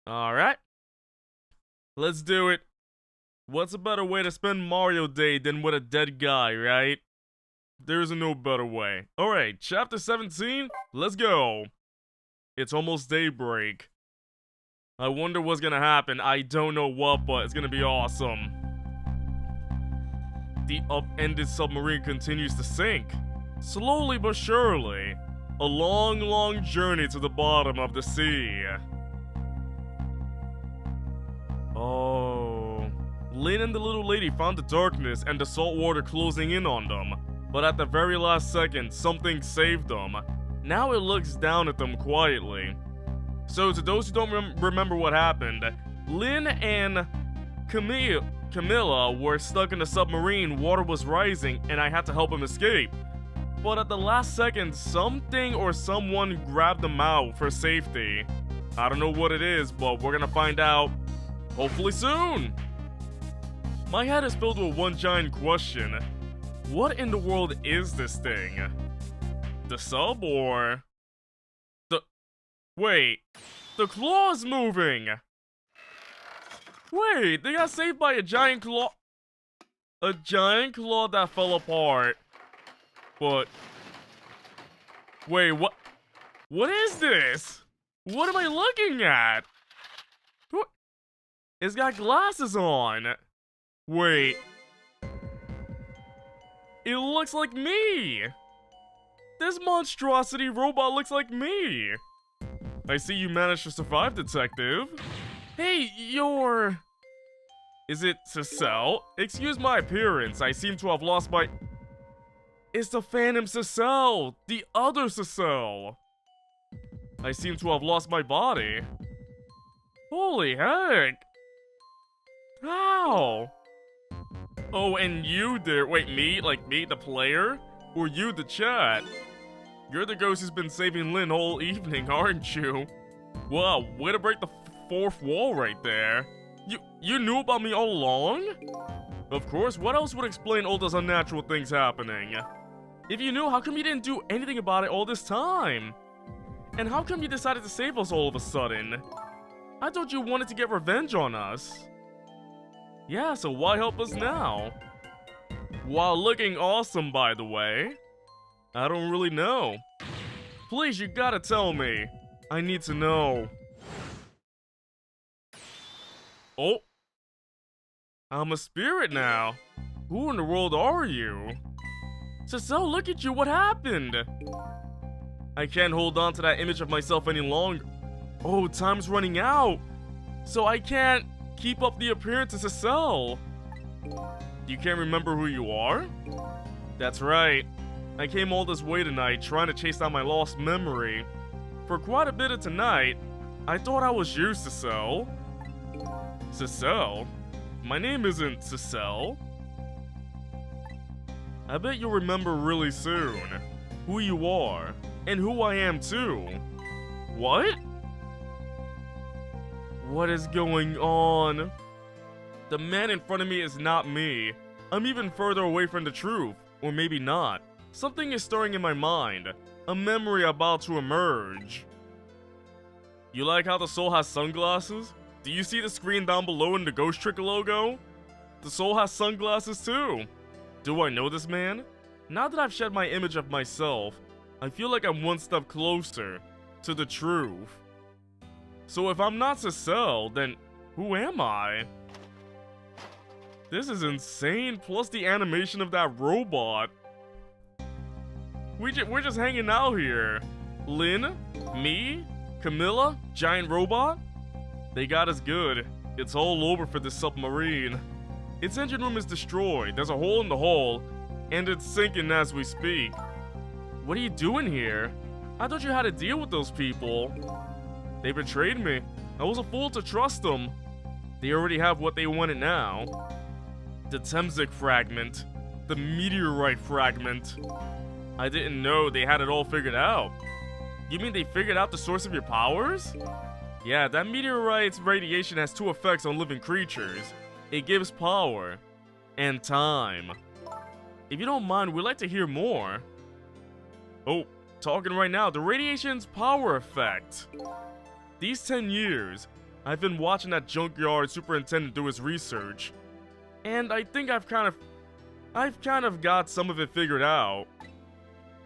Alright, let's do it. What's a better way to spend Mario Day than with a dead guy, right? There's no better way. Alright, chapter 17, let's go. It's almost daybreak. I wonder what's gonna happen. I don't know what, but it's gonna be awesome. The upended submarine continues to sink. Slowly but surely. A long, long journey to the bottom of the sea. Oh. Lynn and the little lady found the darkness and the salt water closing in on them. But at the very last second, something saved them. Now it looks down at them quietly. So to those who don't remember what happened, Lynn and Camilla were stuck in the submarine, water was rising, and I had to help them escape. But at the last second, something or someone grabbed them out for safety. I don't know what it is, but we're gonna find out hopefully soon. My head is filled with one giant question. What in the world is this thing? The sub or... Wait, the claw's moving! Wait, they got saved by a giant claw... A giant claw that fell apart. But... Wait, what? What is this? What am I looking at? What? It's got glasses on. Wait. It looks like me! This monstrosity robot looks like me! I see you managed to survive, detective. Hey, you're... Is it Cecile? Excuse my appearance, I seem to have lost my... It's the Phantom Cecile! The other Cecile! I seem to have lost my body. Holy heck! How? Oh, and you there. Wait, me? Like me, the player? Or you, the chat? You're the ghost who's been saving Lynn all evening, aren't you? Wow, way to break the fourth wall right there. You knew about me all along? Of course, what else would explain all those unnatural things happening? If you knew, how come you didn't do anything about it all this time? And how come you decided to save us all of a sudden? I thought you wanted to get revenge on us. Yeah, so why help us now? While looking awesome, by the way. I don't really know. Please, you gotta tell me. I need to know. Oh. I'm a spirit now. Who in the world are you? Cecile, look at you, what happened? I can't hold on to that image of myself any longer. Oh, time's running out. So I can't keep up the appearance of Cecile. You can't remember who you are? That's right. I came all this way tonight trying to chase down my lost memory. For quite a bit of tonight, I thought I was you, Cecile. Cecile? My name isn't Cecile. I bet you'll remember really soon who you are and who I am too. What? What is going on? The man in front of me is not me. I'm even further away from the truth, or maybe not. Something is stirring in my mind, a memory about to emerge. You like how the soul has sunglasses? Do you see the screen down below in the Ghost Trick logo? The soul has sunglasses too. Do I know this man? Now that I've shed my image of myself, I feel like I'm one step closer to the truth. So if I'm not Cecile, then who am I? This is insane, plus the animation of that robot. We're just hanging out here. Lynn, me, Camilla, giant robot. They got us good. It's all over for this submarine. Its engine room is destroyed, there's a hole in the hull, and it's sinking as we speak. What are you doing here? I thought you had to deal with those people. They betrayed me. I was a fool to trust them. They already have what they wanted now. The Temsik fragment. The meteorite fragment. I didn't know they had it all figured out. You mean they figured out the source of your powers? Yeah, that meteorite's radiation has two effects on living creatures. It gives power and time. If you don't mind, we'd like to hear more. Oh, talking right now, the radiation's power effect. These 10 years, I've been watching that junkyard superintendent do his research, and I think I've kind of got some of it figured out.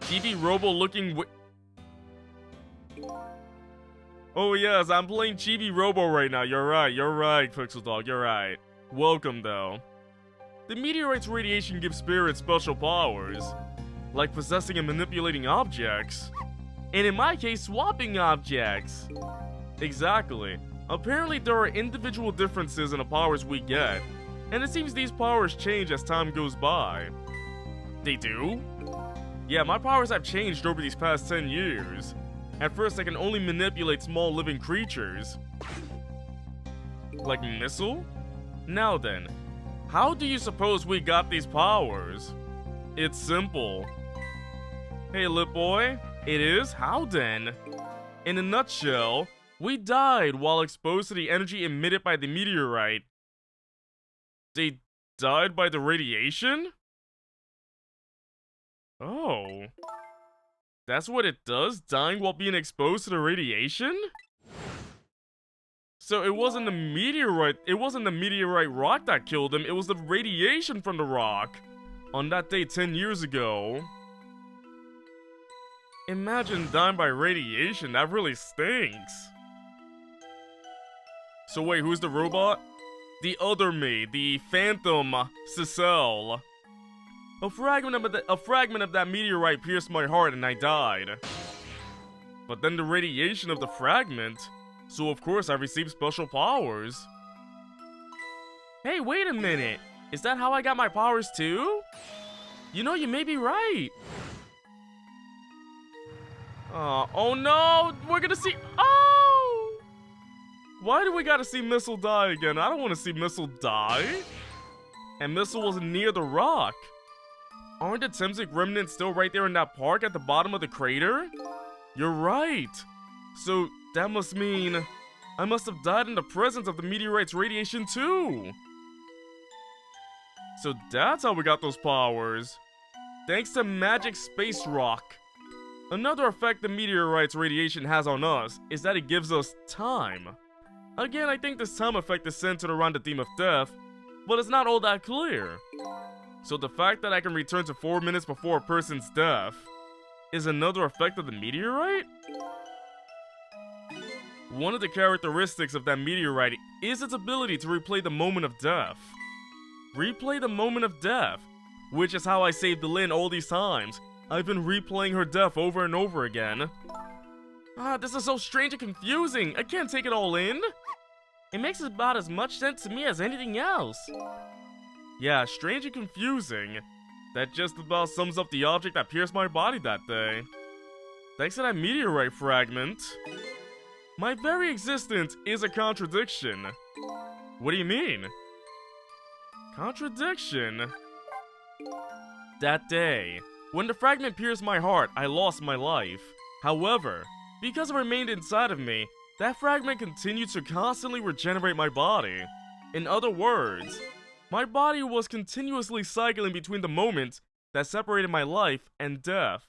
TV Robo looking Oh yes, I'm playing Chibi Robo right now. You're right, Pixel Dog, you're right. Welcome though. The meteorite's radiation gives spirits special powers, like possessing and manipulating objects. And in my case, swapping objects. Exactly. Apparently there are individual differences in the powers we get, and it seems these powers change as time goes by. They do? Yeah, my powers have changed over these past 10 years. At first, I can only manipulate small living creatures. Like Missile? Now then, how do you suppose we got these powers? It's simple. Hey, Lip Boy. It is? How then? In a nutshell, we died while exposed to the energy emitted by the meteorite. They died by the radiation? Oh. That's what it does? Dying while being exposed to the radiation? So it wasn't the meteorite rock that killed him, it was the radiation from the rock. On that day 10 years ago. Imagine dying by radiation, that really stinks. So wait, who's the robot? The other me, the Phantom Cicel. A fragment of that meteorite pierced my heart and I died. But then the radiation of the fragment, so of course I received special powers. Hey, wait a minute. Is that how I got my powers too? You know, you may be right. Oh no, we're gonna see, oh! Why do we gotta see Missile die again? I don't wanna see Missile die. And Missile wasn't near the rock. Aren't the Temsic remnants still right there in that park at the bottom of the crater? You're right. So that must mean I must have died in the presence of the meteorite's radiation too. So that's how we got those powers. Thanks to Magic Space Rock. Another effect the meteorite's radiation has on us is that it gives us time. Again, I think this time effect is centered around the theme of death, but it's not all that clear. So the fact that I can return to 4 minutes before a person's death is another effect of the meteorite? One of the characteristics of that meteorite is its ability to replay the moment of death. Replay the moment of death, which is how I saved the Lin all these times. I've been replaying her death over and over again. This is so strange and confusing. I can't take it all in. It makes about as much sense to me as anything else. Yeah, strange and confusing. That just about sums up the object that pierced my body that day. Thanks to that meteorite fragment. My very existence is a contradiction. What do you mean? Contradiction? That day, when the fragment pierced my heart, I lost my life. However, because it remained inside of me, that fragment continued to constantly regenerate my body. In other words, my body was continuously cycling between the moment that separated my life and death.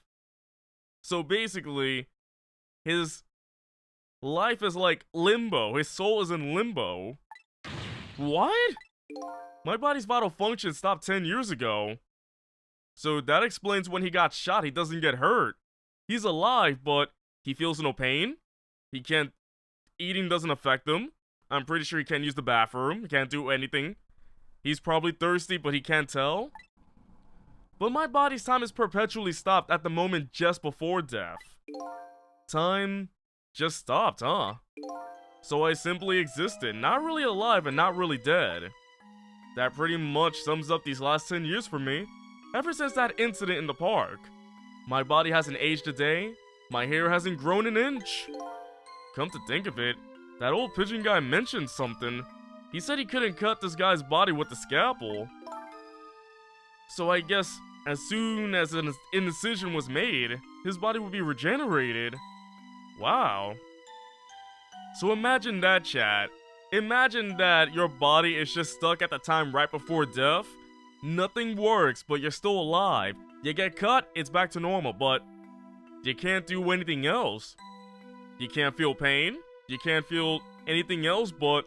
So basically, his life is like limbo. His soul is in limbo. What? My body's vital function stopped 10 years ago. So that explains when he got shot, he doesn't get hurt. He's alive, but he feels no pain. He can't... Eating doesn't affect him. I'm pretty sure he can't use the bathroom. He can't do anything. He's probably thirsty, but he can't tell. But my body's time is perpetually stopped at the moment just before death. Time just stopped, huh? So I simply existed, not really alive and not really dead. That pretty much sums up these last 10 years for me. Ever since that incident in the park. My body hasn't aged a day. My hair hasn't grown an inch. Come to think of it, that old pigeon guy mentioned something. He said he couldn't cut this guy's body with the scalpel. So I guess as soon as an incision was made, his body would be regenerated. Wow. So imagine that, chat. Imagine that your body is just stuck at the time right before death. Nothing works, but you're still alive. You get cut, it's back to normal, but you can't do anything else. You can't feel pain. You can't feel anything else, but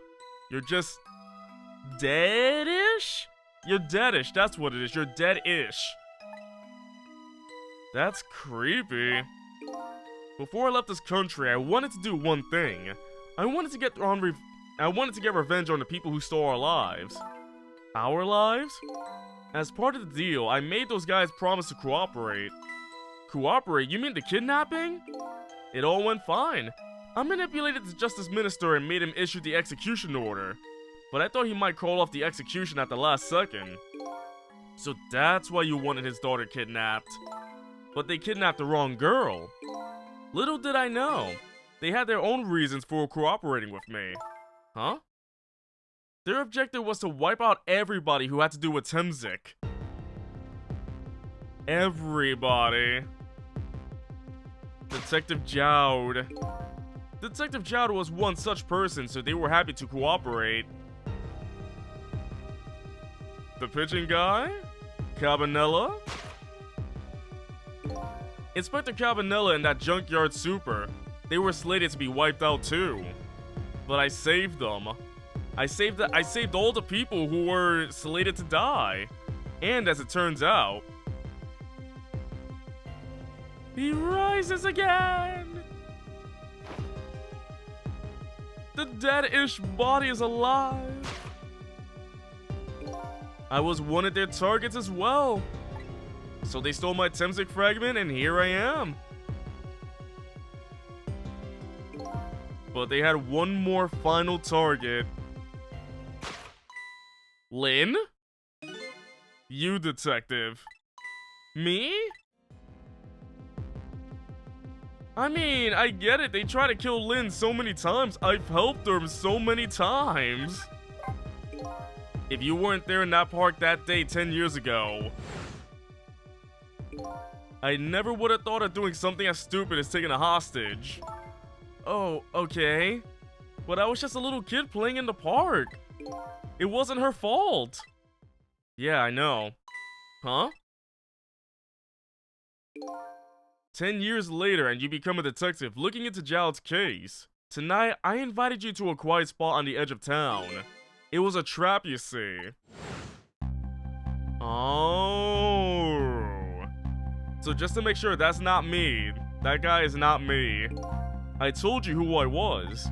you're just dead-ish? You're dead-ish, that's what it is. You're dead-ish. That's creepy. Before I left this country, I wanted to do one thing. I wanted to get revenge on the people who stole our lives. Our lives? As part of the deal, I made those guys promise to cooperate. Cooperate? You mean the kidnapping? It all went fine. I manipulated the justice minister and made him issue the execution order. But I thought he might call off the execution at the last second. So that's why you wanted his daughter kidnapped. But they kidnapped the wrong girl. Little did I know, they had their own reasons for cooperating with me. Huh? Their objective was to wipe out everybody who had to do with Temzik. Everybody. Detective Jowd. Detective Jowd was one such person, so they were happy to cooperate. The pigeon guy? Cabanela? Inspector Cabanela and that junkyard super, they were slated to be wiped out too. But I saved them. I saved all the people who were slated to die. And as it turns out, he rises again! The dead-ish body is alive. I was one of their targets as well. So they stole my Temzik fragment and here I am. But they had one more final target. Lynn? You, detective. Me? I mean, I get it. They try to kill Lynn so many times. I've helped them so many times. If you weren't there in that park that day 10 years ago, I never would have thought of doing something as stupid as taking a hostage. Oh, okay. But I was just a little kid playing in the park. It wasn't her fault. Yeah, I know. Huh? 10 years later and you become a detective looking into Jowd's case. Tonight, I invited you to a quiet spot on the edge of town. It was a trap, you see. Oh. So just to make sure that's not me, that guy is not me. I told you who I was.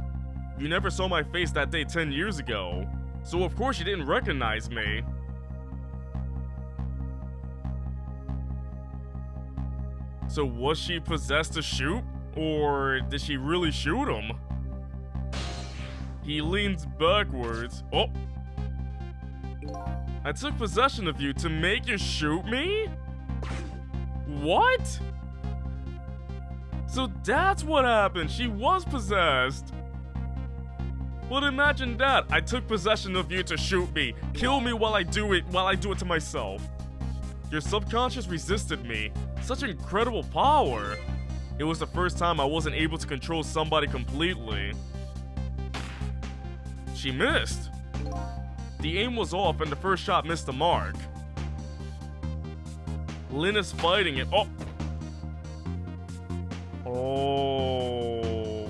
You never saw my face that day 10 years ago. So of course you didn't recognize me. So was she possessed to shoot? Or did she really shoot him? He leans backwards. Oh! I took possession of you to make you shoot me? What? So that's what happened. She was possessed. Well, imagine that. I took possession of you to shoot me. Kill me while I do it to myself. Your subconscious resisted me. Such incredible power. It was the first time I wasn't able to control somebody completely. She missed. The aim was off and the first shot missed the mark. Lynn is fighting it. Oh. Oh.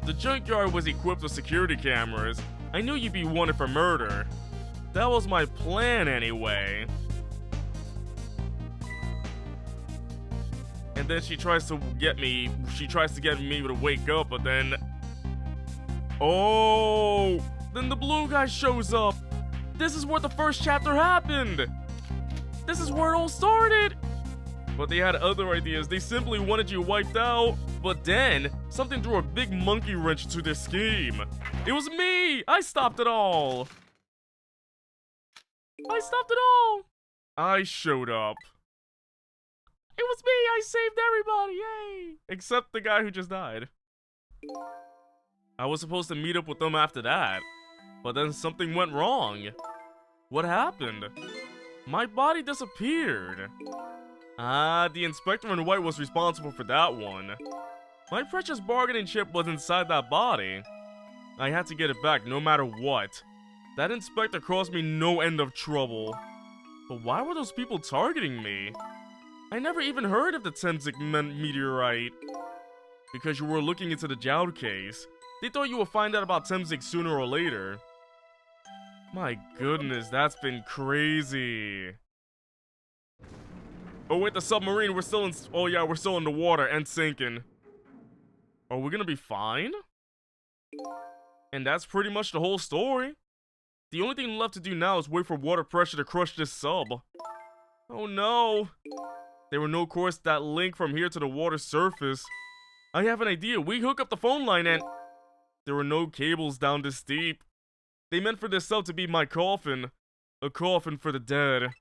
The junkyard was equipped with security cameras. I knew you'd be wanted for murder. That was my plan anyway. And then she tries to get me to wake up, but then... Oh! Then the blue guy shows up! This is where the first chapter happened! This is where it all started! But they had other ideas. They simply wanted you wiped out. But then, something threw a big monkey wrench into their scheme. It was me! I stopped it all! I stopped it all! I showed up. It was me! I saved everybody! Yay! Except the guy who just died. I was supposed to meet up with them after that. But then something went wrong. What happened? My body disappeared. Ah, the inspector in white was responsible for that one. My precious bargaining chip was inside that body. I had to get it back no matter what. That inspector caused me no end of trouble. But why were those people targeting me? I never even heard of the Temzik meteorite. because you were looking into the Jowd case. They thought you would find out about Temzik sooner or later. My goodness, that's been crazy. Oh wait, the submarine, we're still in... Oh yeah, we're still in the water and sinking. Are we gonna be fine? And that's pretty much the whole story. The only thing left to do now is wait for water pressure to crush this sub. Oh no. There were no course that link from here to the water surface. I have an idea. We hook up the phone line and... There were no cables down this deep. They meant for this sub to be my coffin. A coffin for the dead.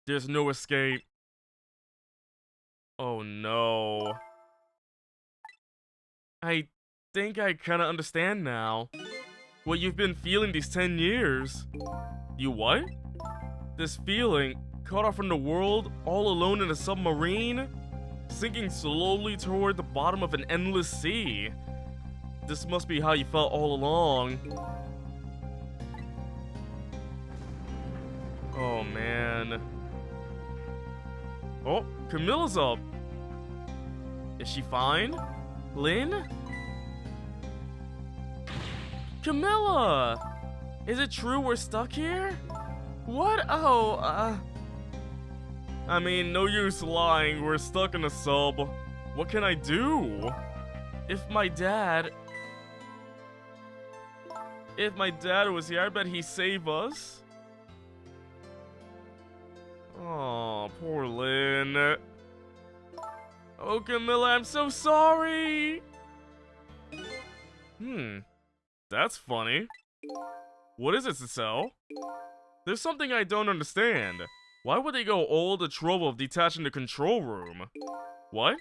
There's no escape. Oh no. I think I kinda understand now. What you've been feeling these 10 years. You what? This feeling, cut off from the world, all alone in a submarine, sinking slowly toward the bottom of an endless sea. This must be how you felt all along. Oh man. Oh, Camilla's up. Is she fine? Lynn? Camilla! Is it true we're stuck here? What? Oh, I mean, no use lying, we're stuck in a sub. What can I do? If my dad was here, I bet he'd save us. Oh, poor Lynn. Oh, Camilla, I'm so sorry. That's funny. What is it, Cecile? There's something I don't understand. Why would they go all the trouble of detaching the control room? What?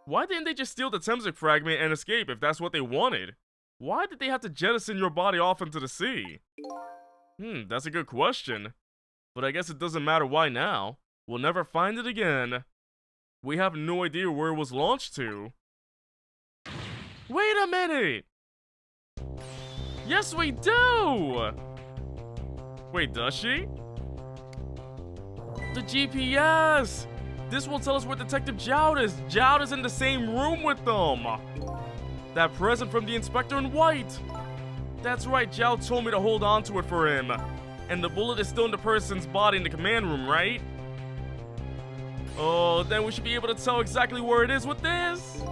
Why didn't they just steal the Temzik fragment and escape if that's what they wanted? Why did they have to jettison your body off into the sea? That's a good question. But I guess it doesn't matter why now. We'll never find it again. We have no idea where it was launched to. Wait a minute! Yes, we do! Wait, does she? The GPS! This will tell us where Detective Jowd is. Jowd is in the same room with them. That present from the inspector in white. That's right, Jowd told me to hold on to it for him. And the bullet is still in the person's body in the command room, right? Oh, then we should be able to tell exactly where it is with this.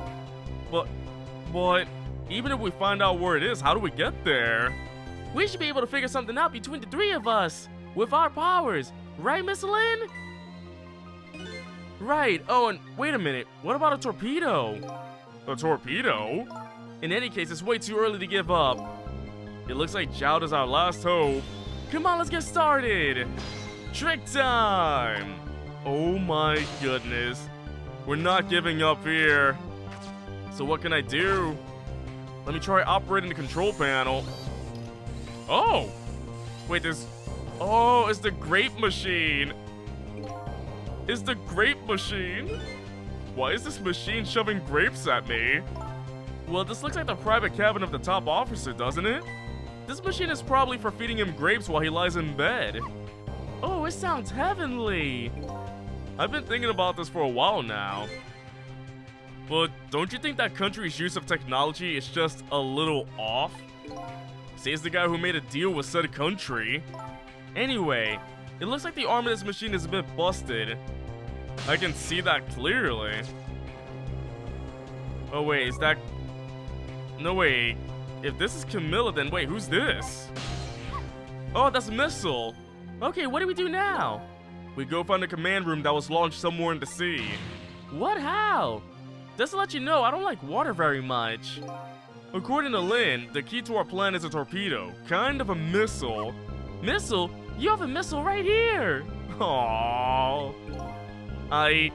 But, even if we find out where it is, how do we get there? We should be able to figure something out between the three of us. With our powers. Right, Miss Lynn? Right. Oh, and wait a minute. What about a torpedo? A torpedo? In any case, it's way too early to give up. It looks like Jowd is our last hope. Come on, let's get started. Trick time. Oh my goodness. We're not giving up here. So what can I do? Let me try operating the control panel. Oh! Wait, there's... Oh, it's the grape machine. It's the grape machine. Why is this machine shoving grapes at me? Well, this looks like the private cabin of the top officer, doesn't it? This machine is probably for feeding him grapes while he lies in bed. Oh, it sounds heavenly. I've been thinking about this for a while now. But don't you think that country's use of technology is just a little off? Says the guy who made a deal with said country. Anyway, it looks like the arm of this machine is a bit busted. I can see that clearly. Oh wait, is that... No wait, if this is Camilla, then wait, who's this? Oh, that's Missile. Okay, what do we do now? We go find the command room that was launched somewhere in the sea. What? How? Just to let you know, I don't like water very much. According to Lynn, the key to our plan is a torpedo, kind of a missile. Missile? You have a missile right here! Aww. I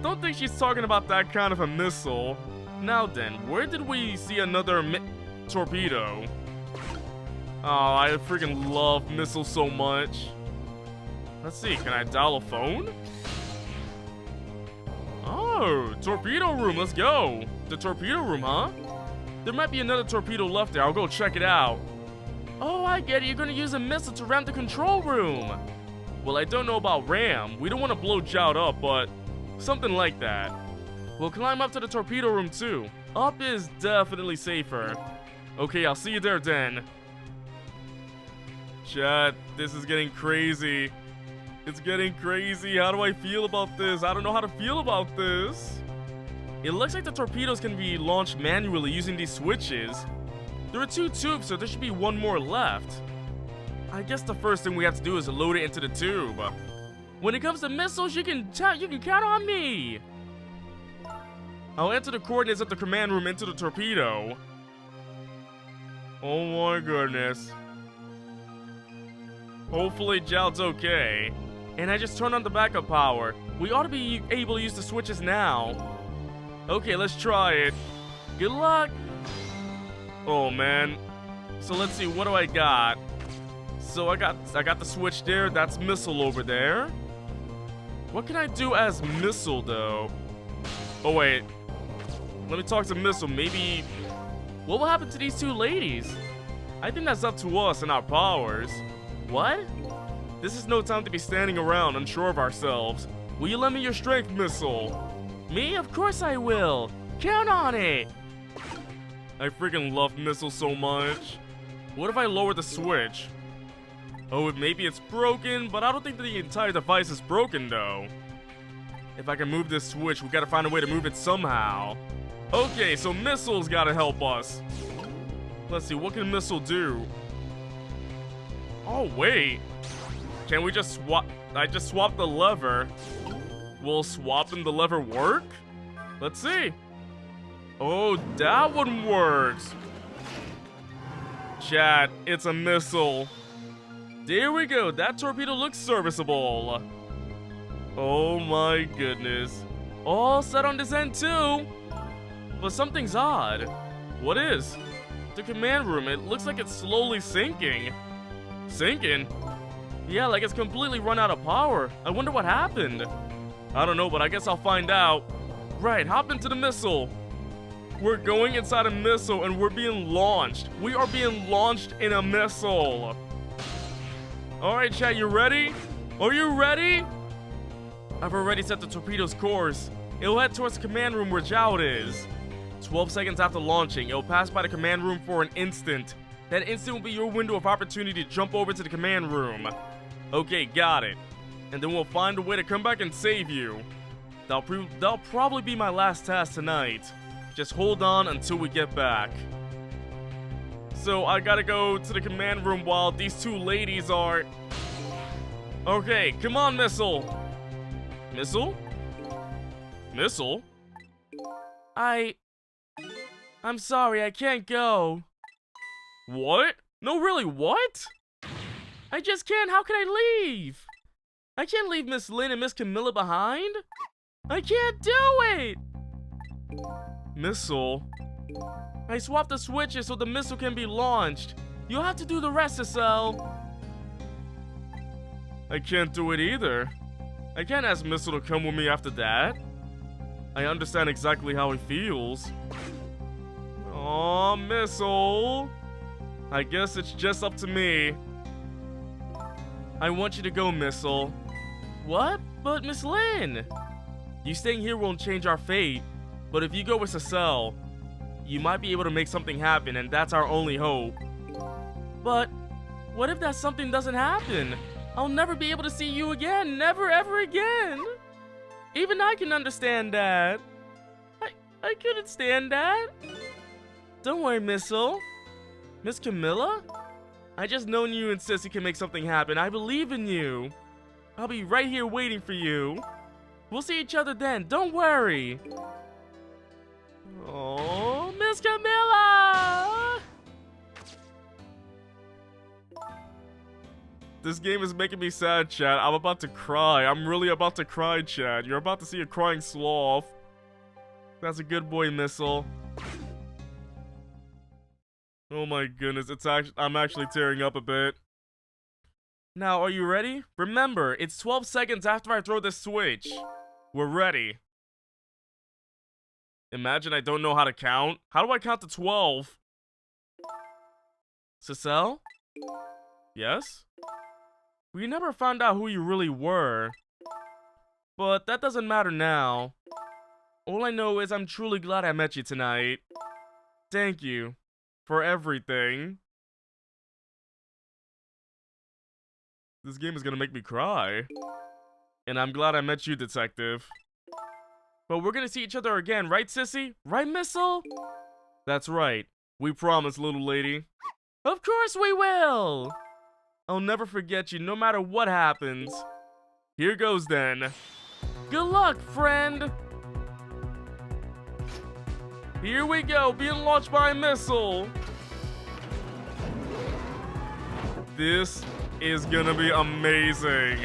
don't think she's talking about that kind of a missile. Now then, where did we see another torpedo? Oh, I freaking love missiles so much. Let's see, can I dial a phone? Oh, torpedo room, let's go. The torpedo room, huh? There might be another torpedo left there, I'll go check it out. Oh, I get it, you're gonna use a missile to ram the control room. Well, I don't know about ram. We don't want to blow Jowd up, but something like that. We'll climb up to the torpedo room too. Up is definitely safer. Okay, I'll see you there then. Chat, this is getting crazy. It's getting crazy. How do I feel about this? I don't know how to feel about this. It looks like the torpedoes can be launched manually using these switches. There are 2 tubes, so there should be 1 more left. I guess the first thing we have to do is load it into the tube. When it comes to missiles, you can count on me. I'll enter the coordinates of the command room into the torpedo. Oh my goodness. Hopefully Jowd's okay. And I just turned on the backup power. We ought to be able to use the switches now. Okay, let's try it. Good luck. Oh man. So let's see, what do I got? So I got the switch there. That's missile over there. What can I do as missile though? Oh wait. Let me talk to missile. Maybe what will happen to these 2 ladies? I think that's up to us and our powers. What? This is no time to be standing around unsure of ourselves. Will you lend me your strength, missile? Me? Of course I will. Count on it. I freaking love missile so much. What if I lower the switch? Oh, maybe it's broken, but I don't think that the entire device is broken though. If I can move this switch, we gotta find a way to move it somehow. Okay, so missile's gotta help us. Let's see, what can missile do? Oh wait, can we just swap? I just swapped the lever. Will swapping the lever work? Let's see. Oh, that one works. Chat, it's a missile. There we go, that torpedo looks serviceable. Oh my goodness. All set on this end too. But something's odd. What is? The command room, it looks like it's slowly sinking. Sinking? Yeah, like it's completely run out of power. I wonder what happened. I don't know, but I guess I'll find out. Right, hop into the missile. We're going inside a missile and we're being launched. We are being launched in a missile. Alright, chat, you ready? Are you ready? I've already set the torpedo's course. It'll head towards the command room where Jowd is. 12 seconds after launching, it'll pass by the command room for an instant. That instant will be your window of opportunity to jump over to the command room. Okay, got it. And then we'll find a way to come back and save you. That'll probably be my last task tonight. Just hold on until we get back. So I gotta go to the command room while these 2 ladies are... Okay, come on, missile. Missile? Missile? I'm sorry, I can't go. What? No, really, what? I just can't. How can I leave? I can't leave Miss Lynn and Miss Camilla behind. I can't do it. Missile. I swapped the switches so the missile can be launched. You'll have to do the rest, Cecile. I can't do it either. I can't ask Missile to come with me after that. I understand exactly how he feels. Aw, Missile. I guess it's just up to me. I want you to go, Missile. What? But Miss Lynn! You staying here won't change our fate. But if you go with Cecile, you might be able to make something happen, and that's our only hope. But what if that something doesn't happen? I'll never be able to see you again. Never ever again. Even I can understand that. I couldn't stand that. Don't worry, Missile. Miss Camilla? I just known you and Sissy can make something happen. I believe in you. I'll be right here waiting for you. We'll see each other then. Don't worry. Oh, Miss Camilla! This game is making me sad, chat. I'm about to cry. I'm really about to cry, chat. You're about to see a crying sloth. That's a good boy, Missile. Oh my goodness, I'm actually tearing up a bit. Now, are you ready? Remember, it's 12 seconds after I throw this switch. We're ready. Imagine I don't know how to count. How do I count to 12? Cecile? Yes? We never found out who you really were. But that doesn't matter now. All I know is I'm truly glad I met you tonight. Thank you for everything. This game is gonna make me cry. And I'm glad I met you, Detective. But we're gonna see each other again, right, Sissy? Right, Missile? That's right. We promise, little lady. Of course we will! I'll never forget you, no matter what happens. Here goes then. Good luck, friend! Here we go, being launched by a missile. This is gonna be amazing.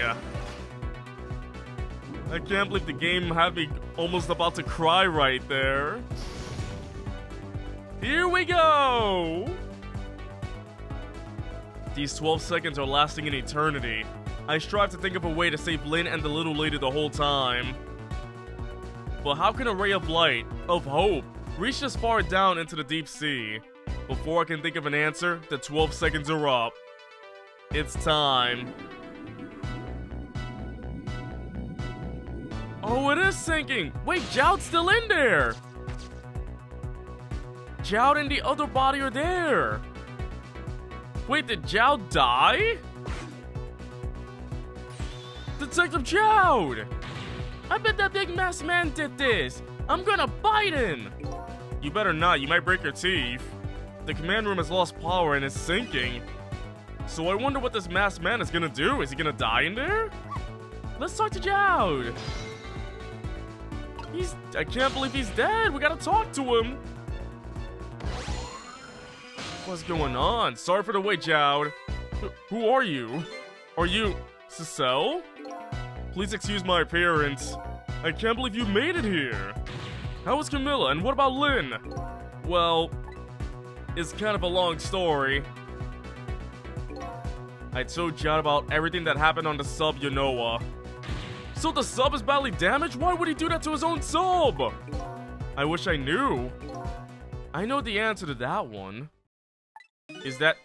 I can't believe the game had me almost about to cry right there. Here we go! These 12 seconds are lasting an eternity. I strive to think of a way to save Lynn and the little lady the whole time. But how can a ray of light, of hope, reach this far down into the deep sea? Before I can think of an answer, the 12 seconds are up. It's time. Oh, it is sinking! Wait, Joud's still in there! Joud and the other body are there! Wait, did Joud die? Detective Joud! I bet that big masked man did this! I'm gonna bite him! You better not, you might break your teeth. The command room has lost power and is sinking. So I wonder what this masked man is gonna do. Is he gonna die in there? Let's talk to Joud! I can't believe he's dead! We gotta talk to him! What's going on? Sorry for the wait, Joud. Who are you? Are you... Cecile? Please excuse my appearance. I can't believe you made it here. How is Camilla, and what about Lynn? Well, it's kind of a long story. I told Joud about everything that happened on the sub Yonoa. So the sub is badly damaged? Why would he do that to his own sub? I wish I knew. I know the answer to that one. Is that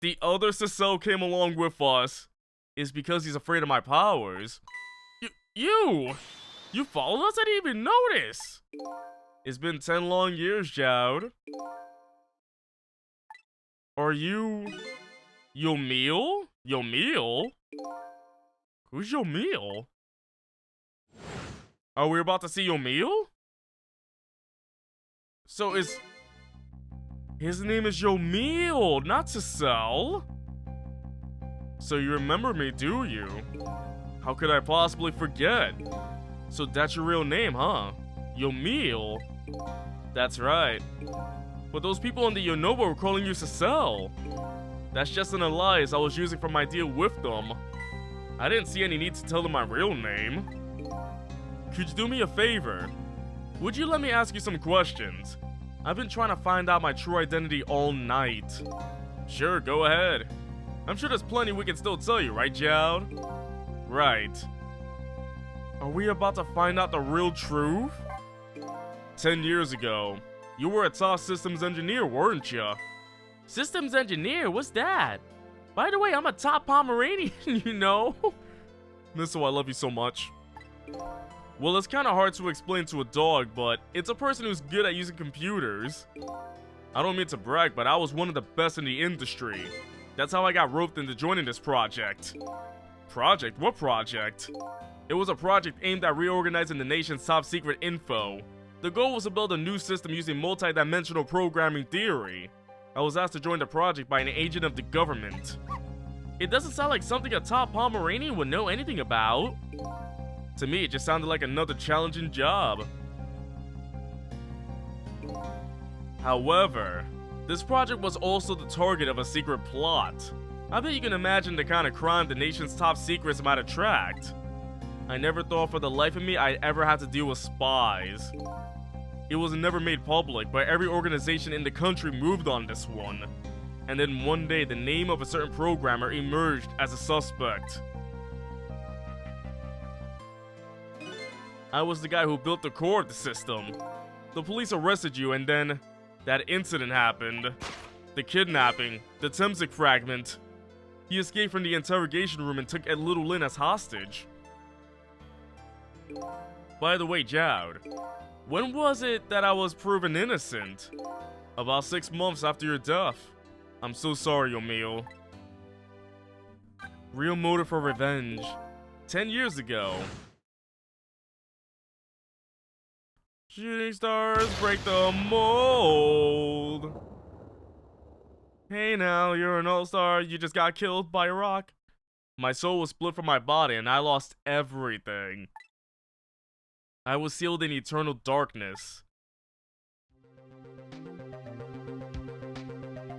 the other Cecile came along with us is because he's afraid of my powers. You followed us? I didn't even notice. It's been 10 long years, Joud. Are you... Yomiel? Yomiel? Who's Yomiel? Are we about to see Yomiel? So is... His name is Yomiel, not Cecile. So you remember me, do you? How could I possibly forget? So that's your real name, huh? Yomiel? That's right. But those people on the Yonoa were calling you Cecile. That's just an alias I was using for my deal with them. I didn't see any need to tell them my real name. Could you do me a favor? Would you let me ask you some questions? I've been trying to find out my true identity all night. Sure, go ahead. I'm sure there's plenty we can still tell you, right, Joud? Right. Are we about to find out the real truth? 10 years ago, you were a top systems engineer, weren't you? Systems engineer? What's that? By the way, I'm a top Pomeranian, you know? Missile, I love you so much. Well, it's kind of hard to explain to a dog, but it's a person who's good at using computers. I don't mean to brag, but I was one of the best in the industry. That's how I got roped into joining this project. Project? What project? It was a project aimed at reorganizing the nation's top secret info. The goal was to build a new system using multi-dimensional programming theory. I was asked to join the project by an agent of the government. It doesn't sound like something a top Pomeranian would know anything about. To me, it just sounded like another challenging job. However, this project was also the target of a secret plot. I bet you can imagine the kind of crime the nation's top secrets might attract. I never thought for the life of me I'd ever have to deal with spies. It was never made public, but every organization in the country moved on this one. And then one day, the name of a certain programmer emerged as a suspect. I was the guy who built the core of the system. The police arrested you, and then that incident happened. The kidnapping, the Temsic fragment. He escaped from the interrogation room and took Little Lynn as hostage. By the way, Jowd, when was it that I was proven innocent? About 6 months after your death. I'm so sorry, Emil. Real motive for revenge. 10 years ago. Shooting stars break the mold. Hey now, you're an all-star, you just got killed by a rock. My soul was split from my body and I lost everything. I was sealed in eternal darkness.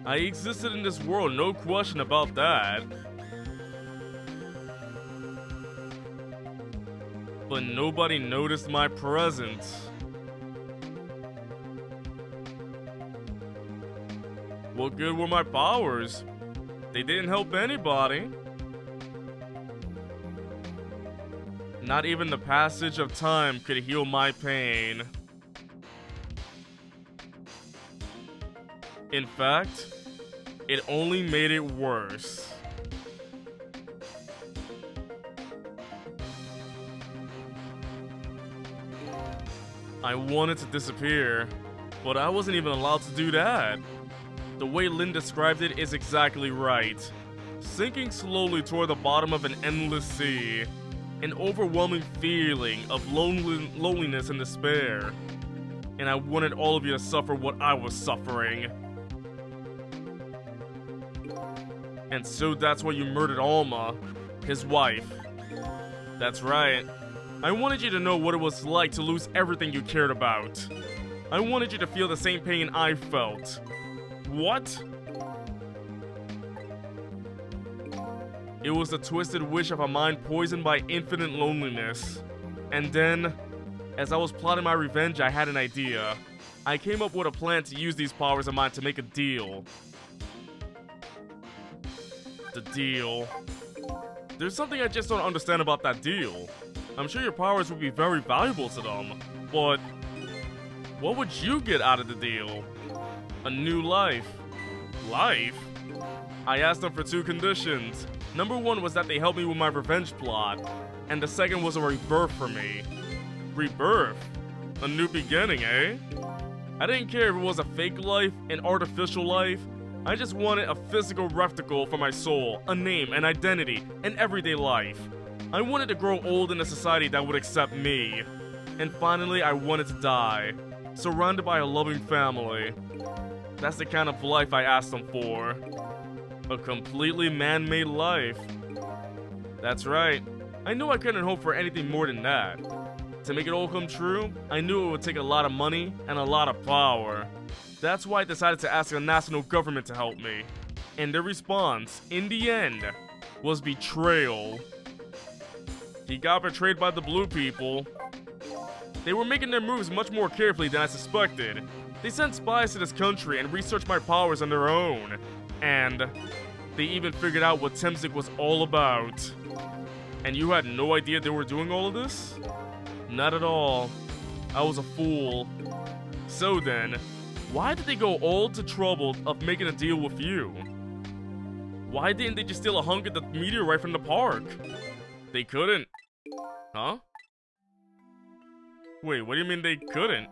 I existed in this world, no question about that. But nobody noticed my presence. What good were my powers? They didn't help anybody. Not even the passage of time could heal my pain. In fact, it only made it worse. I wanted to disappear, but I wasn't even allowed to do that. The way Lynn described it is exactly right. Sinking slowly toward the bottom of an endless sea. An overwhelming feeling of loneliness and despair. And I wanted all of you to suffer what I was suffering. And so that's why you murdered Alma, his wife. That's right. I wanted you to know what it was like to lose everything you cared about. I wanted you to feel the same pain I felt. What? It was the twisted wish of a mind poisoned by infinite loneliness. And then, as I was plotting my revenge, I had an idea. I came up with a plan to use these powers of mine to make a deal. The deal. There's something I just don't understand about that deal. I'm sure your powers would be very valuable to them, but what would you get out of the deal? A new life. Life? I asked them for 2 conditions. Number 1 was that they helped me with my revenge plot, and the second was a rebirth for me. Rebirth? A new beginning, eh? I didn't care if it was a fake life, an artificial life. I just wanted a physical replica for my soul, a name, an identity, an everyday life. I wanted to grow old in a society that would accept me. And finally, I wanted to die, surrounded by a loving family. That's the kind of life I asked them for. A completely man-made life. That's right. I knew I couldn't hope for anything more than that. To make it all come true, I knew it would take a lot of money and a lot of power. That's why I decided to ask the national government to help me. And their response, in the end, was betrayal. He got betrayed by the blue people. They were making their moves much more carefully than I suspected. They sent spies to this country and researched my powers on their own. And they even figured out what Temzik was all about. And you had no idea they were doing all of this? Not at all. I was a fool. So then, why did they go all to trouble of making a deal with you? Why didn't they just steal a hunk of the meteorite from the park? They couldn't. Huh? Wait, what do you mean they couldn't?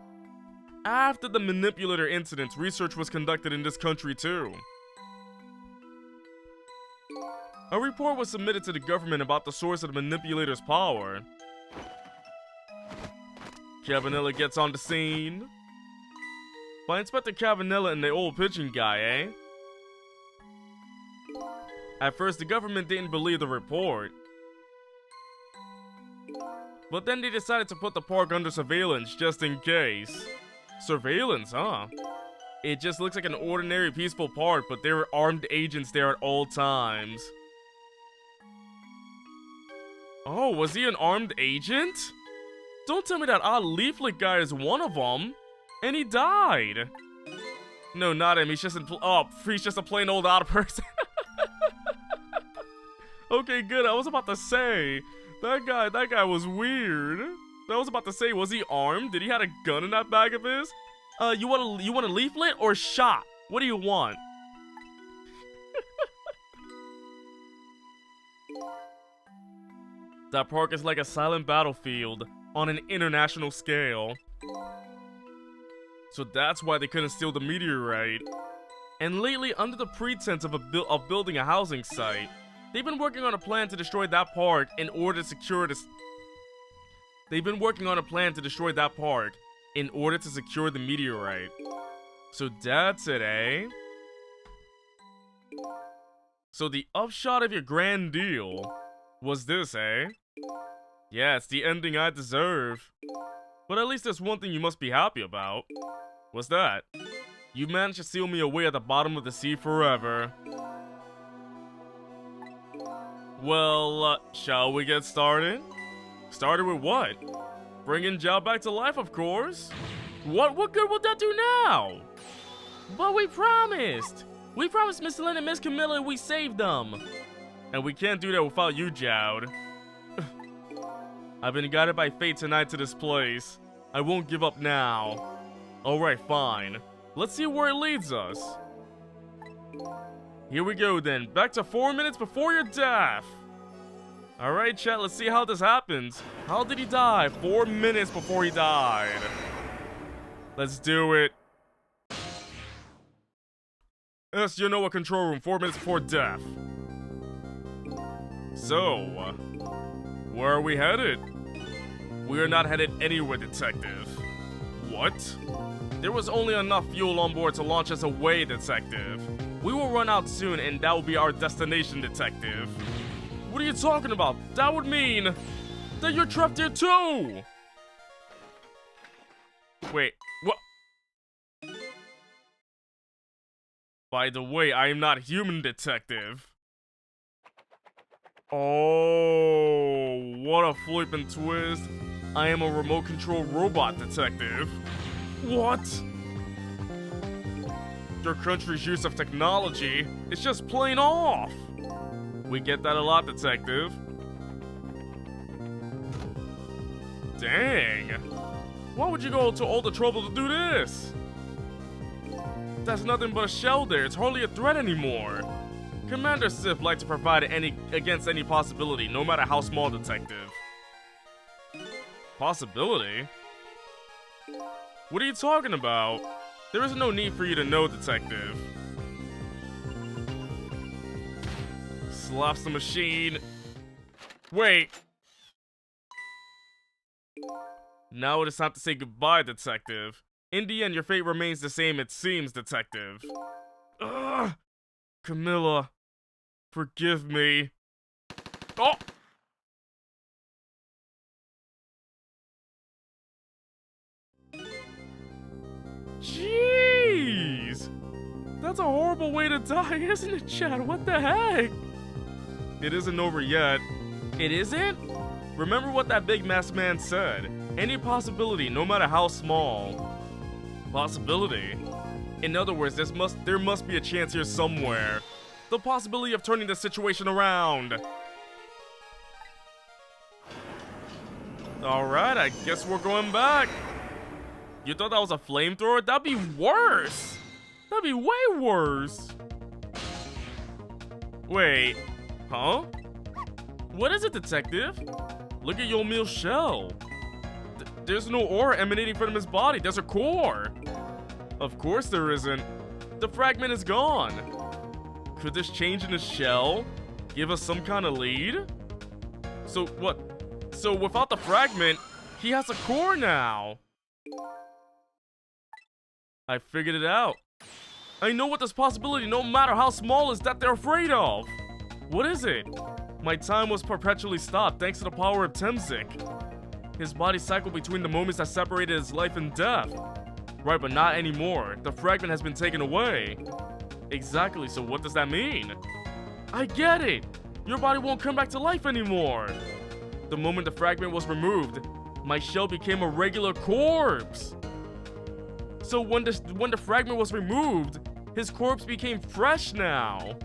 After the manipulator incidents, research was conducted in this country too. A report was submitted to the government about the source of the manipulator's power. Cavanilla gets on the scene. By Inspector Cavanilla and the old pigeon guy, eh? At first, the government didn't believe the report. But then they decided to put the park under surveillance just in case. Surveillance, huh? It just looks like an ordinary peaceful park, but there were armed agents there at all times. Oh, was he an armed agent? Don't tell me that odd leaflet guy is one of them. And he died. No, not him. He's just he's just a plain old odd person. Okay, good. I was about to say that guy was weird. I was about to say, was he armed? Did he have a gun in that bag of his? You want a leaflet or shot? What do you want? That park is like a silent battlefield. on an international scale. So that's why they couldn't steal the meteorite. And lately, under the pretense of building a housing site, they've been working on a plan to destroy that park in order to secure this. They've been working on a plan to destroy that park in order to secure the meteorite. So that's it, eh? So the upshot of your grand deal was this, eh? Yeah, it's the ending I deserve. But at least there's one thing you must be happy about. What's that? You managed to seal me away at the bottom of the sea forever. Well, shall we get started? Started with what? Bringing Zhao back to life, of course. What good will that do now? But we promised! We promised Miss Lin and Miss Camilla we saved them. And we can't do that without you, Jowd. I've been guided by fate tonight to this place. I won't give up now. Alright, fine. Let's see where it leads us. Here we go then. Back to 4 minutes before your death. Alright, chat, let's see how this happens. How did he die? 4 minutes before he died. Let's do it. Yes, you know a control room, 4 minutes before death. So, where are we headed? We are not headed anywhere, Detective. What? There was only enough fuel on board to launch us away, Detective. We will run out soon, and that will be our destination, Detective. What are you talking about? That would mean that you're trapped here too! Wait, what? By the way, I am not human, Detective. Oh, what a flip and twist. I am a remote control robot, Detective. What? Your country's use of technology is just plain off. We get that a lot, Detective. Dang. Why would you go to all the trouble to do this? That's nothing but a shell there. It's hardly a threat anymore. Commander Sif likes to provide against any possibility, no matter how small, Detective. Possibility? What are you talking about? There is no need for you to know, Detective. Slaps the machine. Wait. Now it is time to say goodbye, Detective. In the end, your fate remains the same, it seems, Detective. Ugh! Camilla, forgive me. Oh! Jeez! That's a horrible way to die, isn't it, Chad? What the heck? It isn't over yet. It isn't? Remember what that big masked man said. Any possibility, no matter how small. Possibility? In other words, there must be a chance here somewhere. The possibility of turning the situation around. Alright, I guess we're going back. You thought that was a flamethrower? That'd be worse! That'd be way worse! Wait, huh? What is it, Detective? Look at Yomi's shell. There's no aura emanating from his body. There's a core. Of course there isn't. The fragment is gone. Could this change in his shell give us some kind of lead? So what? So without the fragment, he has a core now. I figured it out. I know what this possibility, no matter how small, is that they're afraid of. What is it? My time was perpetually stopped thanks to the power of Temzik. His body cycled between the moments that separated his life and death. Right, but not anymore. The fragment has been taken away. Exactly, so what does that mean? I get it! Your body won't come back to life anymore. The moment the fragment was removed, my shell became a regular corpse. So when the fragment was removed, his corpse became fresh now.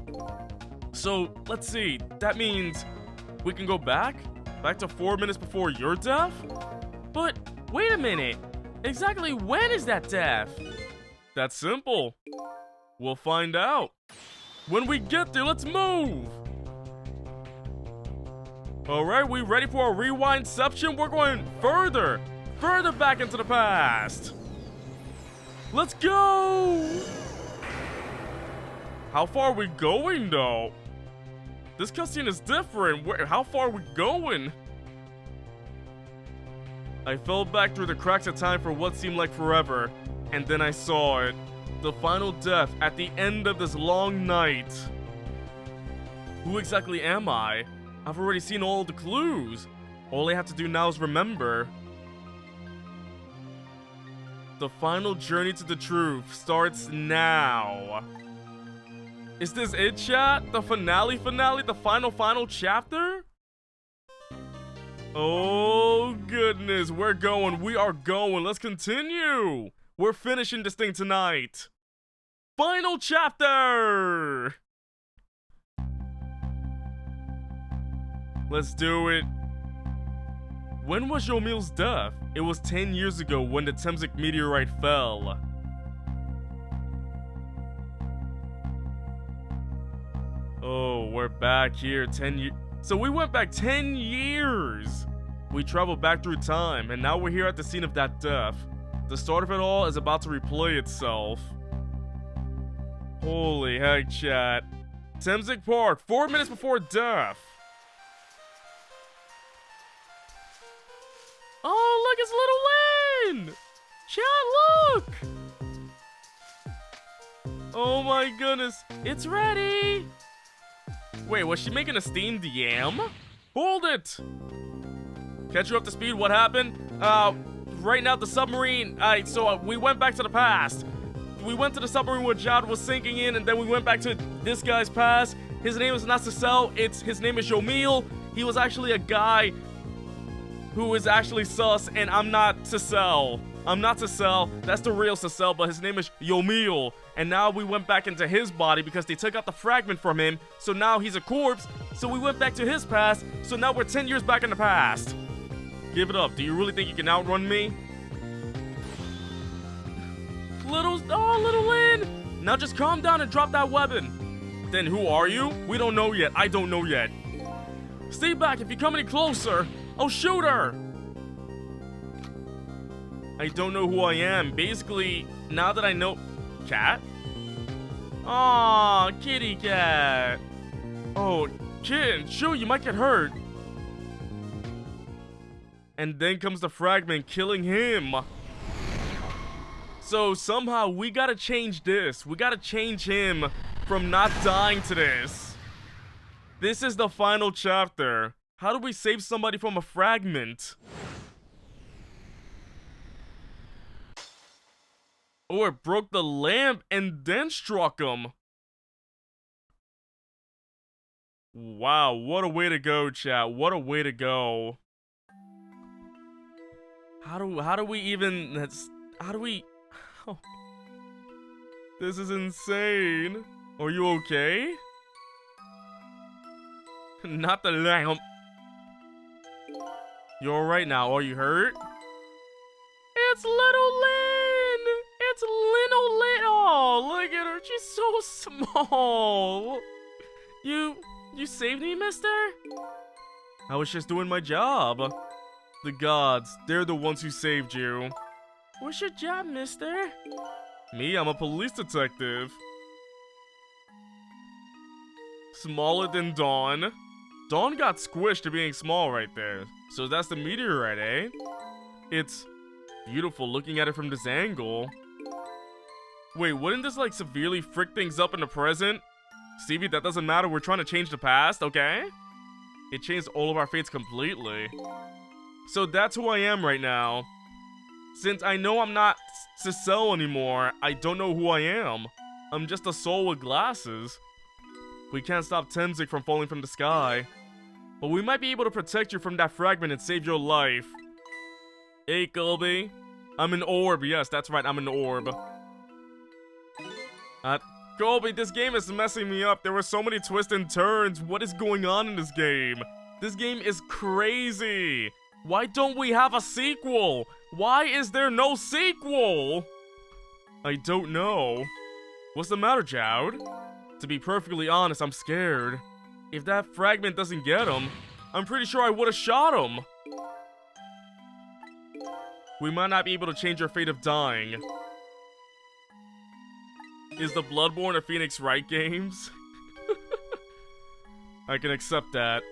So, let's see, that means we can go back? Back to 4 minutes before your death? But, wait a minute! Exactly when is that death? That's simple. We'll find out. When we get there, let's move! Alright, we ready for a rewindception? We're going further back into the past. Let's go! How far are we going, though? This cutscene is different. How far are we going? I fell back through the cracks of time for what seemed like forever, and then I saw it. The final death at the end of this long night. Who exactly am I? I've already seen all the clues. All I have to do now is remember. The final journey to the truth starts now. Is this it, chat? The finale? The final chapter? Oh, goodness. We're going. We are going. Let's continue. We're finishing this thing tonight. Final chapter! Let's do it. When was Yomiel's death? It was 10 years ago when the Temsik meteorite fell. Oh, we're back here 10 years. So we went back 10 years. We traveled back through time, and now we're here at the scene of that death. The start of it all is about to replay itself. Holy heck, chat. Temsik Park, 4 minutes before death. Oh, look, it's Little Lynn! Chat, look! Oh my goodness, it's ready! Wait, was she making a steamed yam? Hold it! Catch you up to speed, what happened? Right now the submarine, we went back to the past. We went to the submarine where Jad was sinking in, and then we went back to this guy's past. His name is not Cecel, his name is Yomiel. He was actually a guy who is actually sus, and I'm not Cecel. I'm not Cecel, that's the real Cecel, but his name is Yomiel. And now we went back into his body because they took out the fragment from him, so now he's a corpse, so we went back to his past, so now we're 10 years back in the past. Give it up, do you really think you can outrun me? Little Lynn! Now just calm down and drop that weapon. Then who are you? We don't know yet, I don't know yet. Stay back, if you come any closer, I'll shoot her! I don't know who I am. Basically, now that I know... Cat? Aww, kitty cat. Oh, kid, shoot, you might get hurt. And then comes the fragment, killing him. So somehow we gotta change this. We gotta change him from not dying to this. This is the final chapter. How do we save somebody from a fragment? Oh, it broke the lamp and then struck him. Wow, what a way to go, chat. What a way to go. How do we even... Oh. This is insane. Are you okay? Not the lamp. You alright now? Are you hurt? It's Little Lynn! It's Little Lynn! Oh, look at her. She's so small. You saved me, mister? I was just doing my job. The gods, they're the ones who saved you. What's your job, mister? Me, I'm a police detective. Smaller than Dawn. Dawn got squished to being small right there. So that's the meteorite, eh? It's beautiful looking at it from this angle. Wait, wouldn't this like severely frick things up in the present? Stevie, that doesn't matter. We're trying to change the past, okay? It changed all of our fates completely. So that's who I am right now. Since I know I'm not Cecel anymore, I don't know who I am. I'm just a soul with glasses. We can't stop Temsik from falling from the sky. But we might be able to protect you from that fragment and save your life. Hey, Colby. I'm an orb. Yes, that's right, I'm an orb. Colby, this game is messing me up. There were so many twists and turns. What is going on in this game? This game is crazy. Why don't we have a sequel? Why is there no sequel? I don't know. What's the matter, Jowd? To be perfectly honest, I'm scared. If that fragment doesn't get him, I'm pretty sure I would have shot him. We might not be able to change our fate of dying. Is the Bloodborne or Phoenix Wright games? I can accept that.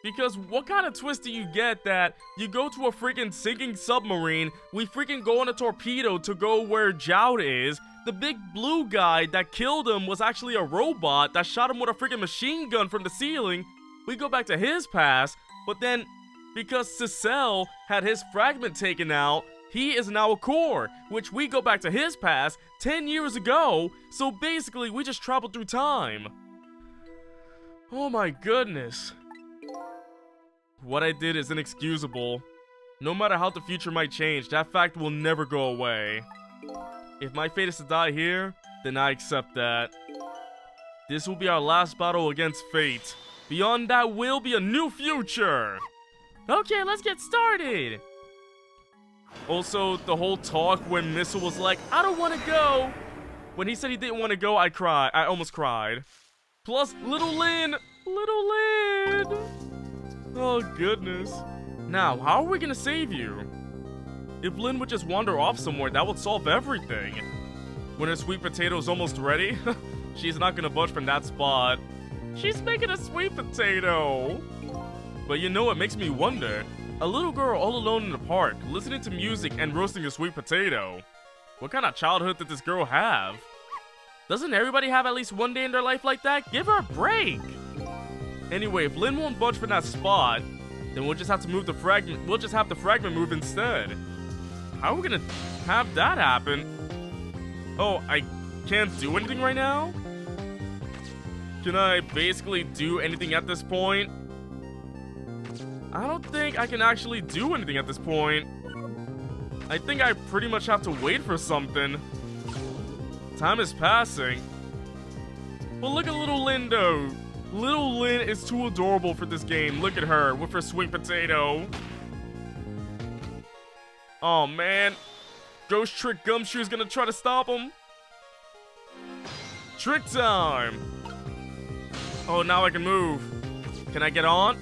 Because what kind of twist do you get that you go to a freaking sinking submarine, we freaking go on a torpedo to go where Jowd is, the big blue guy that killed him was actually a robot that shot him with a freaking machine gun from the ceiling, we go back to his past, but then, because Cecil had his fragment taken out, he is now a core, which we go back to his past 10 years ago, so basically we just traveled through time. Oh my goodness. What I did is inexcusable. No matter how the future might change, that fact will never go away. If my fate is to die here, then I accept that. This will be our last battle against fate. Beyond that will be a new future! Okay, let's get started! Also, the whole talk when Missile was like, I don't want to go! When he said he didn't want to go, I almost cried. Plus, Little Lyn! Little Lyn! Oh, goodness. Now, how are we gonna save you? If Lyn would just wander off somewhere, that would solve everything. When her sweet potato is almost ready, she's not gonna budge from that spot. She's making a sweet potato! But you know what makes me wonder? A little girl all alone in the park, listening to music and roasting a sweet potato. What kind of childhood did this girl have? Doesn't everybody have at least one day in their life like that? Give her a break! Anyway, if Lyn won't budge from that spot, then we'll just have to move the fragment. We'll just have the fragment move instead. How are we gonna have that happen? Oh, I can't do anything right now? Can I basically do anything at this point? I don't think I can actually do anything at this point. I think I pretty much have to wait for something. Time is passing. But look at little Lindo. Little Lyn is too adorable for this game. Look at her with her sweet potato. Oh man. Ghost Trick Gumshoe is gonna try to stop him. Trick time. Oh, now I can move. Can I get on?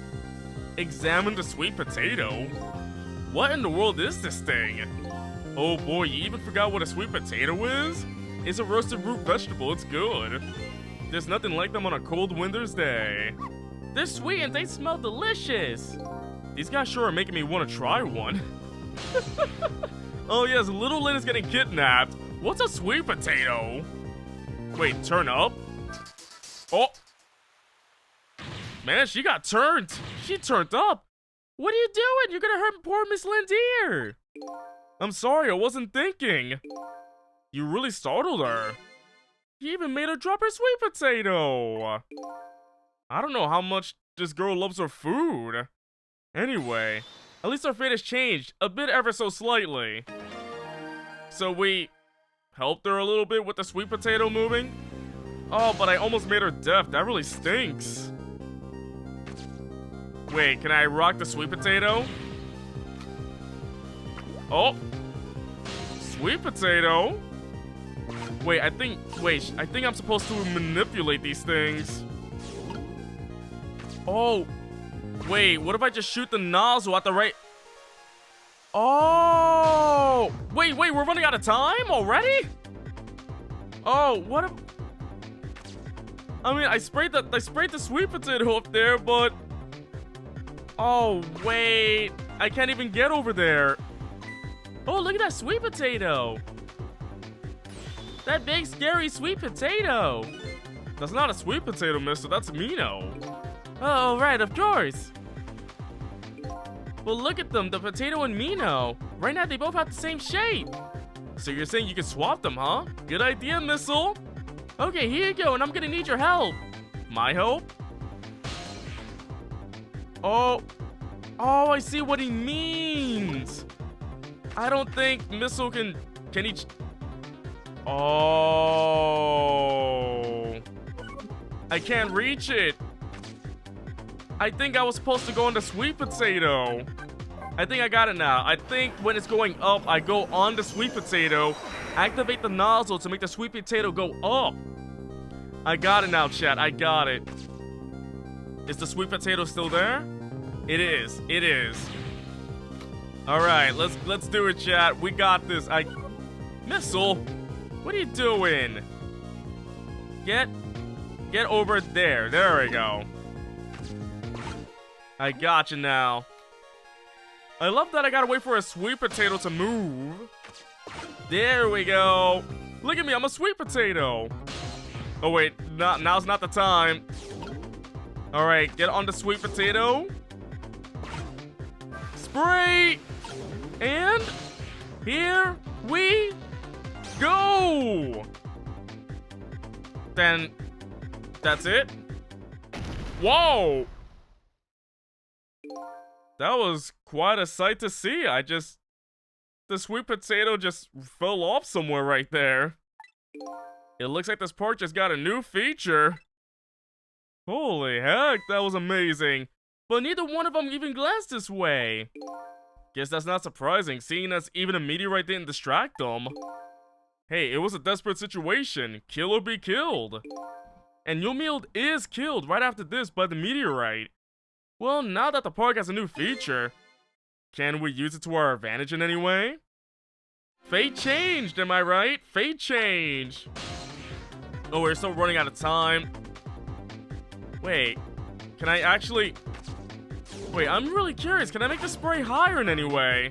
Examine the sweet potato? What in the world is this thing? Oh boy, you even forgot what a sweet potato is? It's a roasted root vegetable, it's good. There's nothing like them on a cold winter's day. They're sweet and they smell delicious. These guys sure are making me want to try one. Oh yes, Little Lyn is getting kidnapped. What's a sweet potato? Wait, turn up? Oh! Man, she got turned. She turned up. What are you doing? You're gonna hurt poor Miss Lyn's ear. I'm sorry, I wasn't thinking. You really startled her. You even made her drop her sweet potato. I don't know how much this girl loves her food. Anyway, at least our fate has changed, a bit ever so slightly. So we helped her a little bit with the sweet potato moving. Oh, but I almost made her deaf. That really stinks. Wait, can I rock the sweet potato? Oh. Sweet potato? Wait, I think I'm supposed to manipulate these things. Oh. Wait, what if I just shoot the nozzle at the right... Oh. Wait, we're running out of time already? Oh, what if... I mean, I sprayed the sweet potato up there, but... Oh, wait. I can't even get over there. Oh, look at that sweet potato. That big, scary sweet potato. That's not a sweet potato, mister. That's Mino. Oh, right, of course. Well, look at them, the potato and Mino. Right now, they both have the same shape. So you're saying you can swap them, huh? Good idea, Missile. Okay, here you go, and I'm gonna need your help. My help? Oh, I see what he means. I don't think Missile can he... Oh. I can't reach it. I think I was supposed to go on the sweet potato. I think I got it now. I think when it's going up, I go on the sweet potato, activate the nozzle to make the sweet potato go up. I got it now, chat. I got it. Is the sweet potato still there? It is. It is. All right, let's do it, chat. We got this. Missile, what are you doing? Get over there. There we go. I got you now. I love that I gotta wait for a sweet potato to move. There we go. Look at me, I'm a sweet potato. Oh wait, now's not the time. All right, get on the sweet potato. Spray! And here we go! Then, that's it? Whoa! That was quite a sight to see. The sweet potato just fell off somewhere right there. It looks like this park just got a new feature. Holy heck, that was amazing. But neither one of them even glanced this way. Guess that's not surprising, seeing as even a meteorite didn't distract them. Hey, it was a desperate situation. Kill or be killed. And Yomild is killed right after this by the meteorite. Well, now that the park has a new feature, can we use it to our advantage in any way? Fate changed, am I right? Fate change. Oh, we're still running out of time. Wait, can I actually... Wait, I'm really curious. Can I make the spray higher in any way?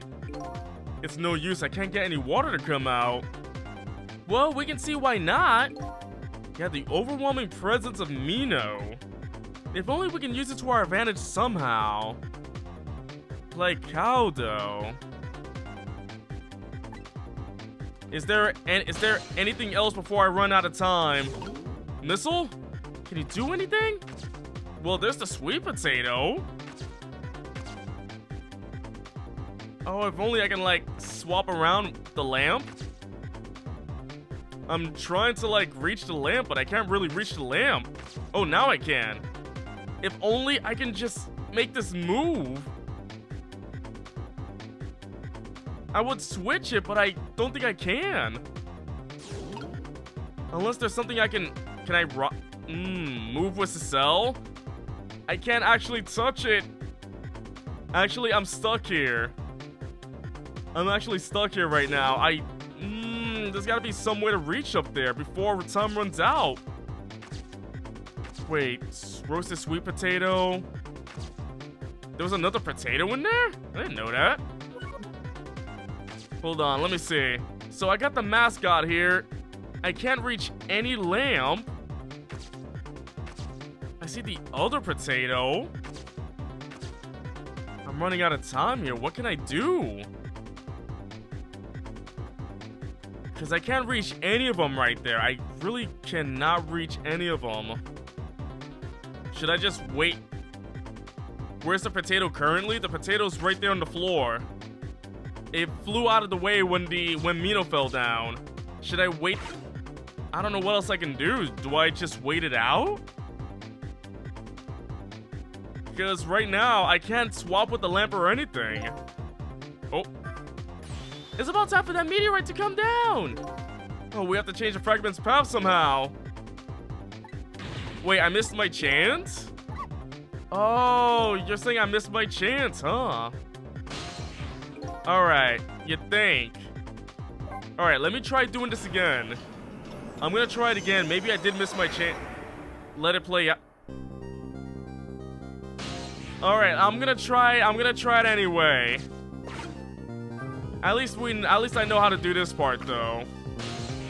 It's no use. I can't get any water to come out. Well, we can see why not. Yeah, the overwhelming presence of Mino. If only we can use it to our advantage somehow. Like how, though? Is there anything else before I run out of time? Missile? Can you do anything? Well, there's the sweet potato. Oh, if only I can, like, swap around the lamp. I'm trying to, like, reach the lamp, but I can't really reach the lamp. Oh, now I can. If only I can just make this move. I would switch it, but I don't think I can. Unless there's something I can I move with the cell? I can't actually touch it. Actually, I'm stuck here. I'm actually stuck here right now. There's gotta be some way to reach up there before time runs out. Wait, roasted sweet potato. There was another potato in there? I didn't know that. Hold on, let me see. So I got the mascot here. I can't reach any lamp. I see the other potato. I'm running out of time here. What can I do? Because I can't reach any of them right there. I really cannot reach any of them. Should I just wait? Where's the potato currently? The potato's right there on the floor. It flew out of the way when Mino fell down. Should I wait? I don't know what else I can do. Do I just wait it out? Because right now, I can't swap with the lamp or anything. Oh. It's about time for that meteorite to come down. Oh, we have to change the fragment's path somehow. Wait, I missed my chance? Oh, you're saying I missed my chance, huh? Alright, you think. Alright, let me try doing this again. I'm gonna try it again. Maybe I did miss my chance. Let it play out. Alright, I'm gonna try it anyway. At least I know how to do this part though.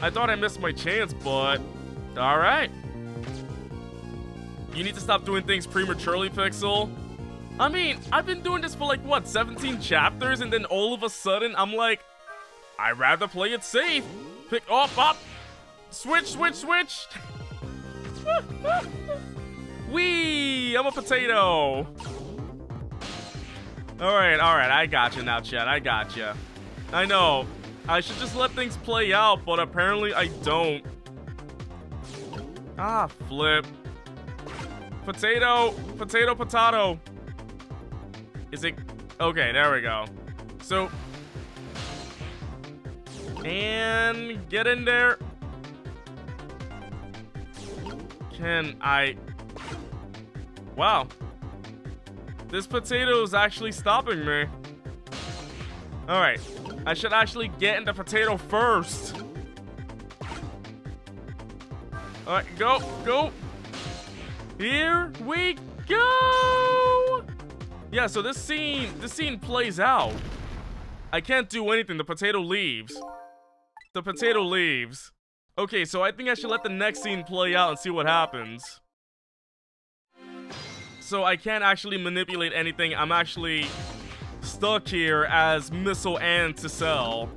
I thought I missed my chance, but alright. You need to stop doing things prematurely, Pixel. I mean, I've been doing this for like, what, 17 chapters, and then all of a sudden, I'm like, I'd rather play it safe. Pick up. Switch. Whee! I'm a potato. Alright, I got you now, chat. I got you. I know. I should just let things play out, but apparently I don't. Ah, flip. Potato. Is it? Okay, there we go. So. And get in there. Can I? Wow. This potato is actually stopping me. Alright. I should actually get in the potato first. Alright, go, go. Here we go! Yeah, so this scene plays out. I can't do anything. The potato leaves. The potato leaves. Okay, so I think I should let the next scene play out and see what happens. So I can't actually manipulate anything. I'm actually stuck here as Missile and Ticel.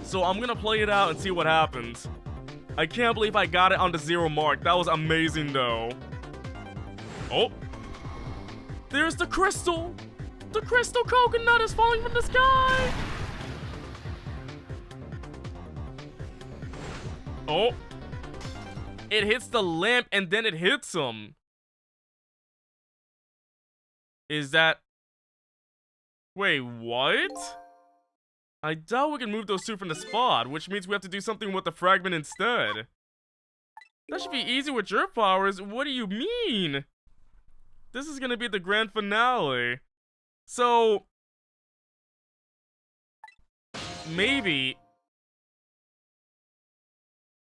So I'm gonna play it out and see what happens. I can't believe I got it on the 0 mark. That was amazing though. Oh. There's the crystal. The crystal coconut is falling from the sky. Oh. It hits the lamp and then it hits him. Is that... Wait, what? I doubt we can move those two from the spot, which means we have to do something with the fragment instead. That should be easy with your powers. What do you mean? This is gonna be the grand finale. So... maybe...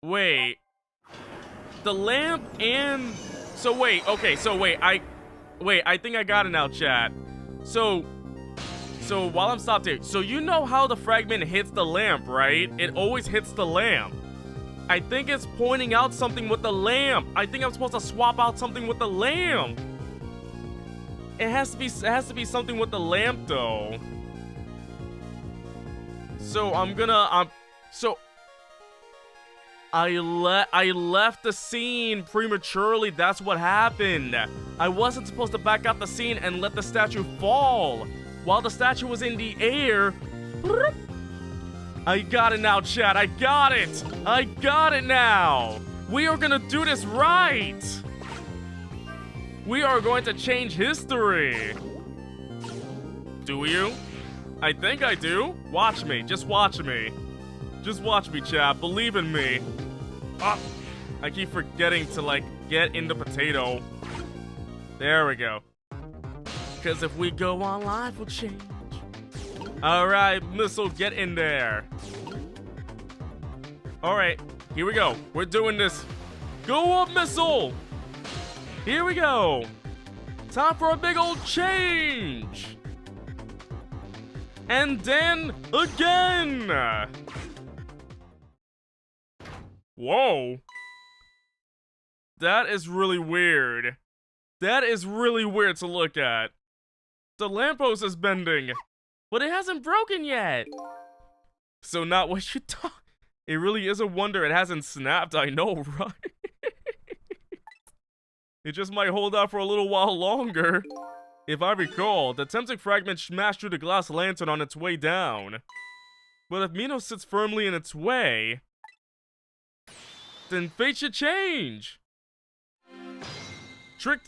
Wait. The lamp and... So wait, okay, so wait, I think I got it now, chat. So while I'm stopped here, so you know how the fragment hits the lamp, right? It always hits the lamp. I think it's pointing out something with the lamp. I think I'm supposed to swap out something with the lamp. It has to be something with the lamp though. So I'm gonna I left the scene prematurely. That's what happened. I wasn't supposed to back out the scene and let the statue fall. While the statue was in the air. I got it now, chat. I got it. I got it now. We are gonna do this right. We are going to change history. Do you? I think I do. Watch me. Just watch me. Just watch me, chat. Believe in me. Ah, I keep forgetting to, like, get in the potato. There we go. Because if we go on live, we'll change. Alright, Missile, get in there. Alright, here we go. We're doing this. Go up, Missile! Here we go. Time for a big old change. And then again. Whoa. That is really weird. That is really weird to look at. The lamppost is bending, but it hasn't broken yet. So not what you thought. It really is a wonder it hasn't snapped, I know, right? It just might hold out for a little while longer. If I recall, the tempting fragment smashed through the glass lantern on its way down. But if Mino sits firmly in its way, then fate should change. Trick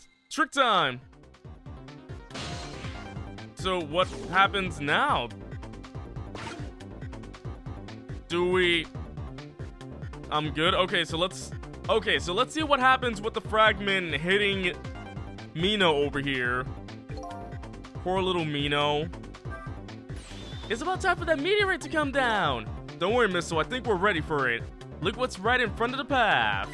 time. So what happens now? Do we... I'm good. Okay, so let's see what happens with the fragment hitting Mino over here. Poor little Mino. It's about time for that meteorite to come down. Don't worry, Missile. I think we're ready for it. Look what's right in front of the path.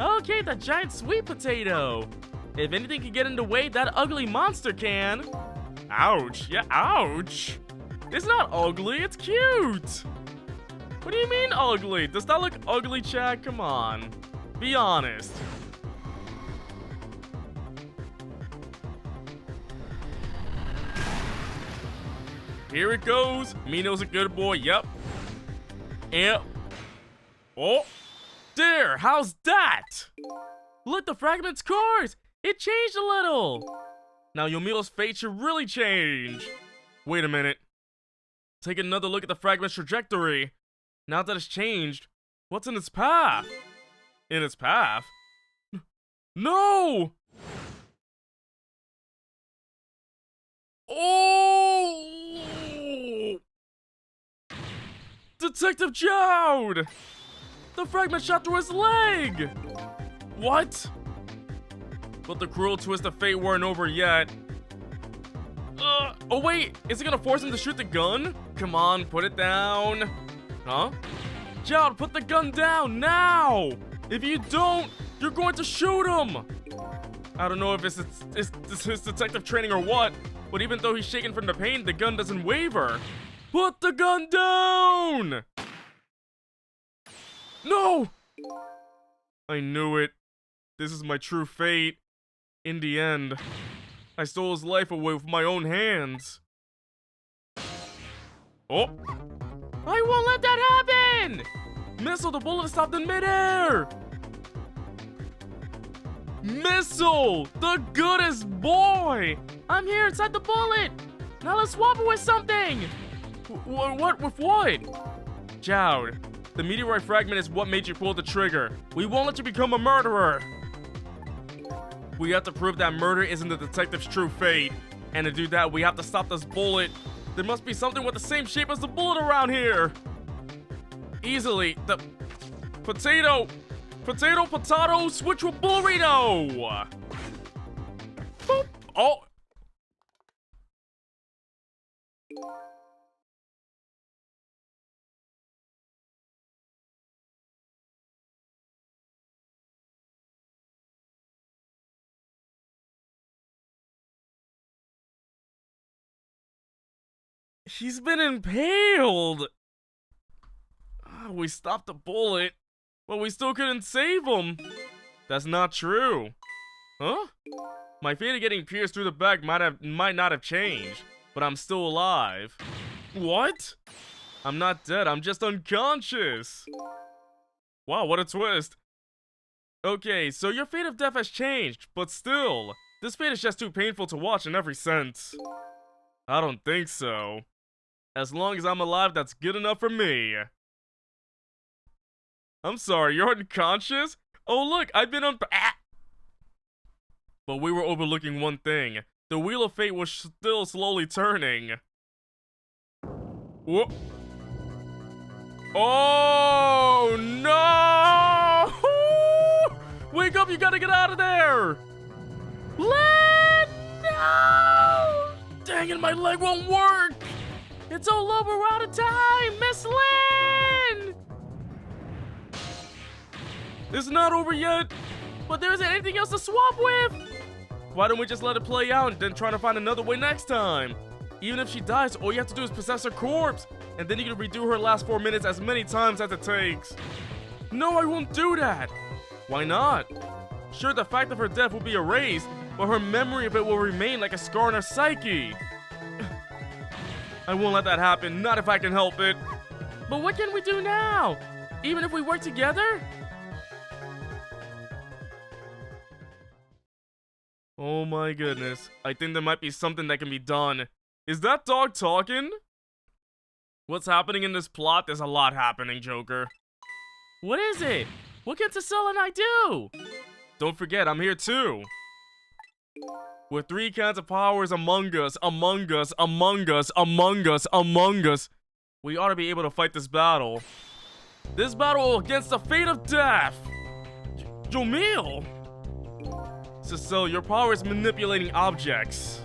Okay, the giant sweet potato. If anything can get in the way, that ugly monster can. Ouch. Yeah, ouch. It's not ugly, it's cute. What do you mean ugly? Does that look ugly, Chad? Come on. Be honest. Here it goes. Mino's a good boy. Yep. Yep. Oh. There. How's that? Look, the fragment's course. It changed a little. Now Yomila's fate should really change. Wait a minute. Take another look at the fragment's trajectory. Now that it's changed, what's in its path? In its path? No! Oh! Detective Jowd! The fragment shot through his leg! What? But the cruel twist of fate weren't over yet. Oh wait, is it gonna force him to shoot the gun? Come on, put it down. Huh? Child, put the gun down now! If you don't, you're going to shoot him! I don't know if it's his detective training or what, but even though he's shaking from the pain, the gun doesn't waver. Put the gun down! No! I knew it. This is my true fate. In the end, I stole his life away with my own hands. Oh! I won't let that happen! Missile, the bullet stopped in midair! Missile, the goodest boy! I'm here inside the bullet! Now let's swap it with something! What? With what? Jowd, the meteorite fragment is what made you pull the trigger. We won't let you become a murderer! We have to prove that murder isn't the detective's true fate. And to do that, we have to stop this bullet. There must be something with the same shape as the bullet around here. Easily, the potato, switch with burrito. Boop. Oh. He's been impaled! We stopped the bullet, but we still couldn't save him. That's not true. Huh? My fate of getting pierced through the back might not have changed, but I'm still alive. What? I'm not dead, I'm just unconscious. Wow, what a twist. Okay, so your fate of death has changed, but still, this fate is just too painful to watch in every sense. I don't think so. As long as I'm alive, that's good enough for me. I'm sorry, you're unconscious? Oh look, I've been But we were overlooking one thing. The wheel of fate was still slowly turning. Whoa. Oh no! Wake up, you gotta get out of there! Lynn! No! Dang it, my leg won't work! It's all over, we're out of time! Miss Lynn! It's not over yet, but there isn't anything else to swap with! Why don't we just let it play out and then try to find another way next time? Even if she dies, all you have to do is possess her corpse, and then you can redo her last 4 minutes as many times as it takes. No, I won't do that! Why not? Sure, the fact of her death will be erased, but her memory of it will remain like a scar in her psyche. I won't let that happen, not if I can help it. But what can we do now? Even if we work together? Oh my goodness. I think there might be something that can be done. Is that dog talking? What's happening in this plot? There's a lot happening, Joker. What is it? What can Cecil and I do? Don't forget, I'm here too. With 3 kinds of powers among us, we ought to be able to fight this battle. This battle against the fate of death! Jamil! Cecil, your power is manipulating objects.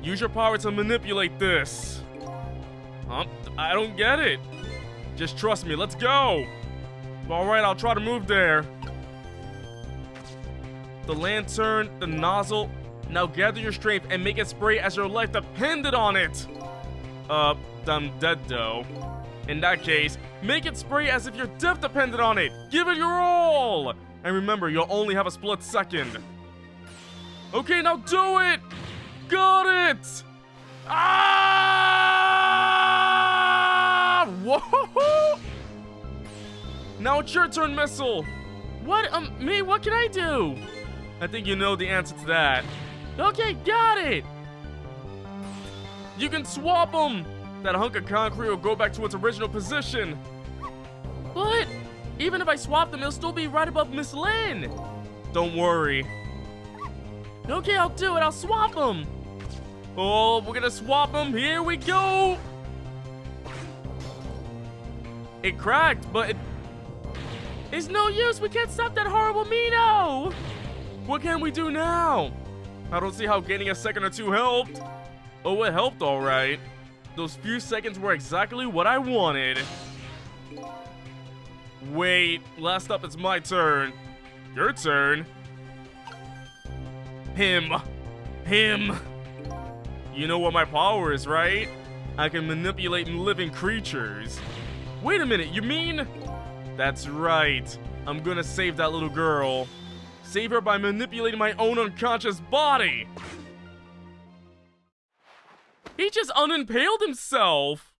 Use your power to manipulate this. Huh? I don't get it. Just trust me, let's go! Alright, I'll try to move there. The lantern, the nozzle. Now gather your strength and make it spray as your life depended on it. I'm dead though. In that case, make it spray as if your death depended on it. Give it your all. And remember, you'll only have a split second. Okay, now do it. Got it. Ah! Whoa! Now it's your turn, Missile. What? Me? What can I do? I think you know the answer to that. Okay, got it! You can swap them! That hunk of concrete will go back to its original position. But even if I swap them, it'll still be right above Miss Lynn. Don't worry. Okay, I'll do it. I'll swap them. Oh, we're gonna swap them. Here we go. It cracked, but it's no use. We can't stop that horrible Mino. What can we do now? I don't see how gaining a second or two helped. Oh, it helped alright. Those few seconds were exactly what I wanted. Wait, last up it's my turn. Your turn? Him. You know what my power is, right? I can manipulate living creatures. Wait a minute, you mean? That's right. I'm gonna save that little girl. Save her by manipulating my own unconscious body. He just unimpaled himself.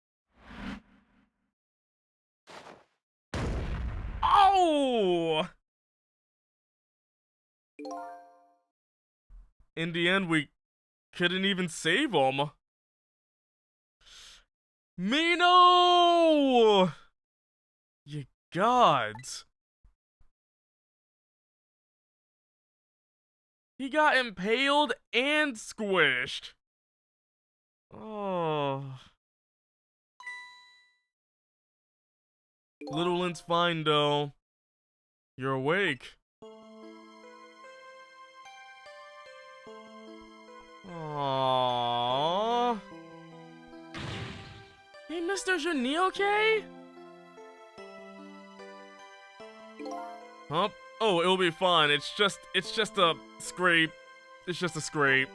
Oh! In the end, we couldn't even save him. Mino! You gods. He got impaled and squished. Oh. Little Lin's fine though. You're awake. Aww. Hey, Mr. Genie, okay? Huh? Oh, it'll be fine. It's just a scrape. It's just a scrape.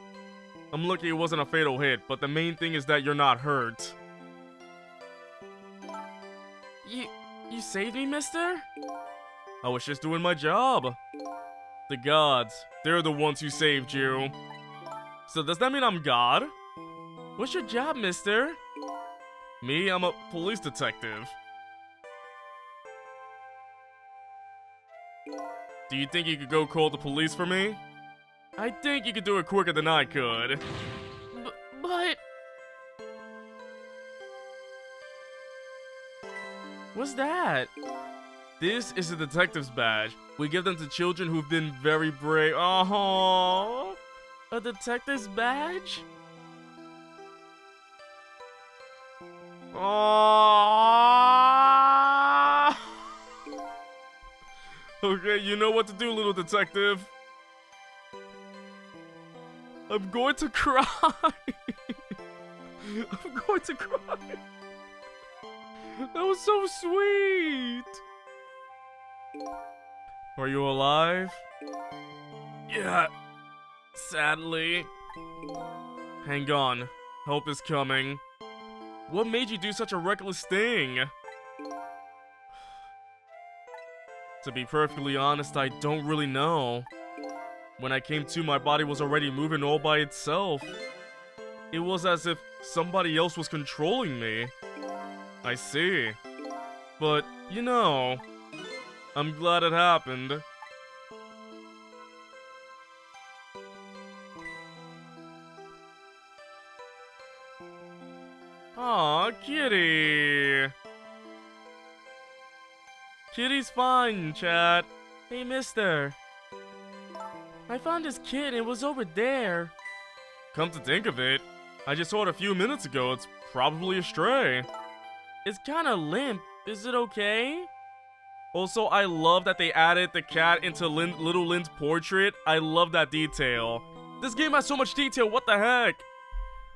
I'm lucky it wasn't a fatal hit, but the main thing is that you're not hurt. You saved me, mister? I was just doing my job. The gods, they're the ones who saved you. So does that mean I'm God? What's your job, mister? Me, I'm a police detective. Do you think you could go call the police for me? I think you could do it quicker than I could. But... What's that? This is a detective's badge. We give them to children who've been very brave. Oh, a detective's badge? Oh. Okay, you know what to do, little detective. I'm going to cry. I'm going to cry. That was so sweet. Are you alive? Yeah. Sadly. Hang on. Help is coming. What made you do such a reckless thing? To be perfectly honest, I don't really know. When I came to, my body was already moving all by itself. It was as if somebody else was controlling me. I see. But, you know, I'm glad it happened. Aw, Kitty! Kitty's fine, chat. Hey, mister. I found this kid, it was over there. Come to think of it, I just saw it a few minutes ago. It's probably a stray. It's kinda limp. Is it okay? Also, I love that they added the cat into Little Lin's portrait. I love that detail. This game has so much detail, what the heck?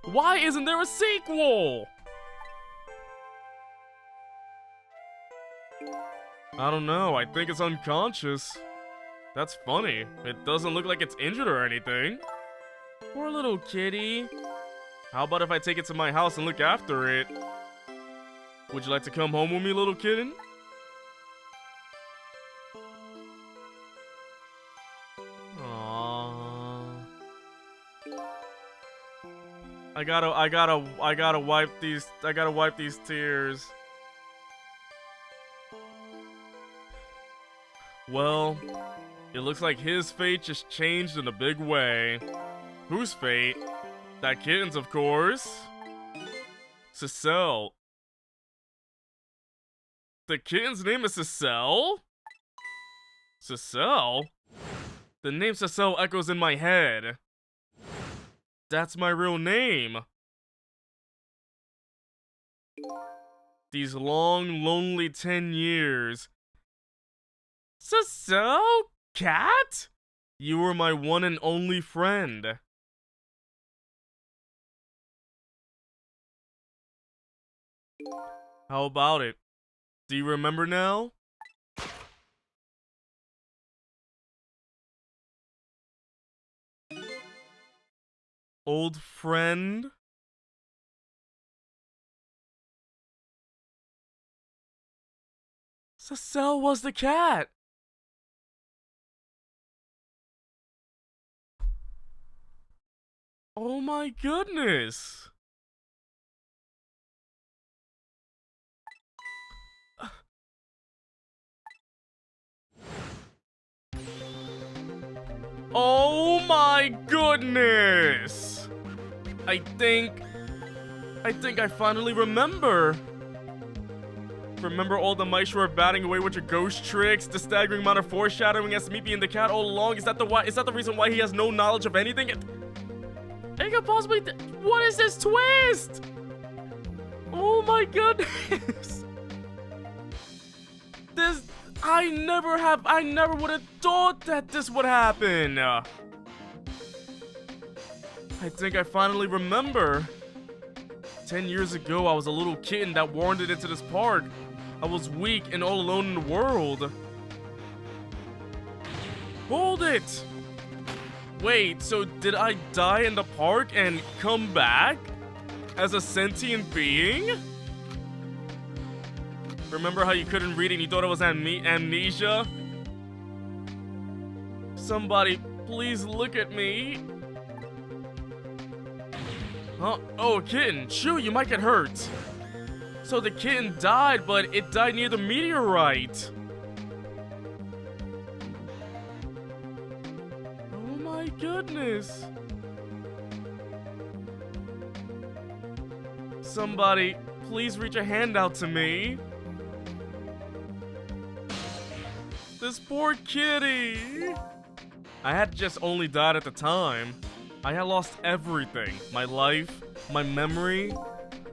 Why isn't there a sequel? I don't know, I think it's unconscious. That's funny. It doesn't look like it's injured or anything. Poor little kitty. How about if I take it to my house and look after it? Would you like to come home with me, little kitten? Aww. I gotta wipe these tears. Well, it looks like his fate just changed in a big way. Whose fate? That kitten's, of course. Cecile. The kitten's name is Cecile? Cecile? The name Cecile echoes in my head. That's my real name. These long, lonely 10 years. Cecile? Cat? You were my one and only friend. How about it? Do you remember now? Old friend? Cecile was the cat! Oh my goodness! Oh my goodness! I think I finally remember. Remember all the mice you were batting away with your ghost tricks? The staggering amount of foreshadowing as me being the cat all along? Is that the reason why he has no knowledge of anything? It could possibly. What is this twist? Oh my goodness! I never would have thought that this would happen. I think I finally remember. 10 years ago, I was a little kitten that wandered into this park. I was weak and all alone in the world. Hold it! Wait, so did I die in the park and come back? As a sentient being? Remember how you couldn't read and you thought it was amnesia? Somebody, please look at me. Huh? Oh, a kitten. Shoo, you might get hurt. So the kitten died, but it died near the meteorite. Oh my goodness. Somebody, please reach a hand out to me. This poor kitty. I had just only died at the time. I had lost everything. My life, my memory.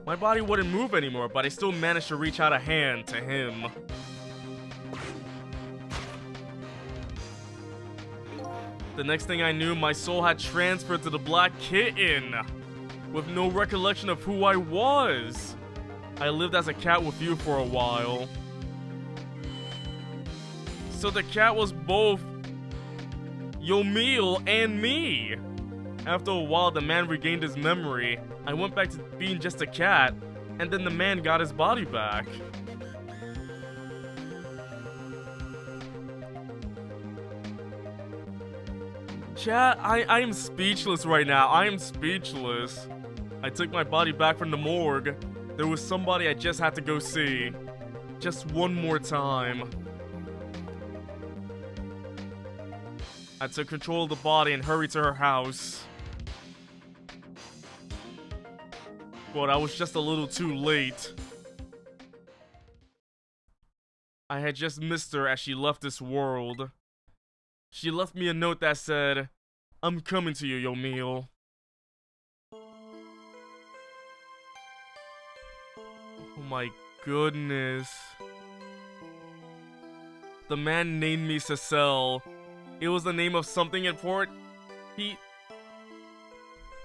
My body wouldn't move anymore, but I still managed to reach out a hand to him. The next thing I knew, my soul had transferred to the black kitten, with no recollection of who I was. I lived as a cat with you for a while. So the cat was both Yomiel and me. After a while, the man regained his memory. I went back to being just a cat, and then the man got his body back. Chat, I am speechless right now. I am speechless. I took my body back from the morgue. There was somebody I just had to go see. Just one more time. I took control of the body and hurried to her house. But I was just a little too late. I had just missed her as she left this world. She left me a note that said, "I'm coming to you, Yomiel." Oh my goodness. The man named me Cecile. It was the name of something important.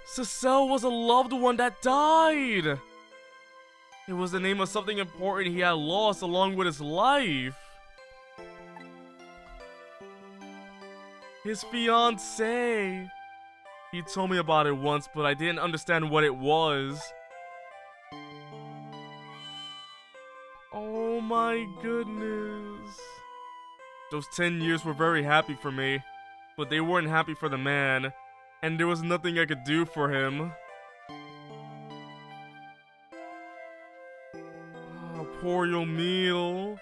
Cecile was a loved one that died. It was the name of something important he had lost along with his life. His fiancée. He told me about it once, but I didn't understand what it was. Oh my goodness. Those 10 years were very happy for me, but they weren't happy for the man, and there was nothing I could do for him. Oh, poor Yomiel.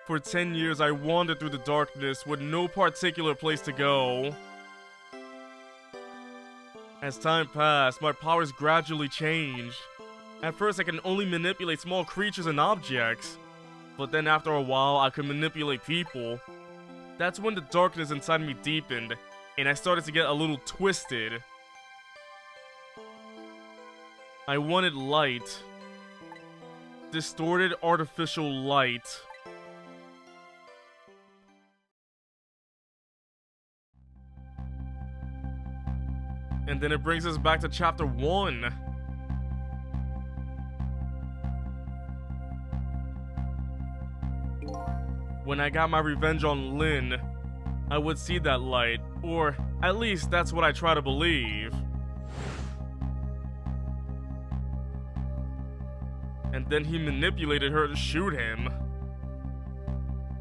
For 10 years I wandered through the darkness with no particular place to go. As time passed, my powers gradually changed. At first I could only manipulate small creatures and objects, but then after a while I could manipulate people. That's when the darkness inside me deepened, and I started to get a little twisted. I wanted light. Distorted artificial light. And then it brings us back to chapter 1. When I got my revenge on Lin, I would see that light, or at least that's what I try to believe. And then he manipulated her to shoot him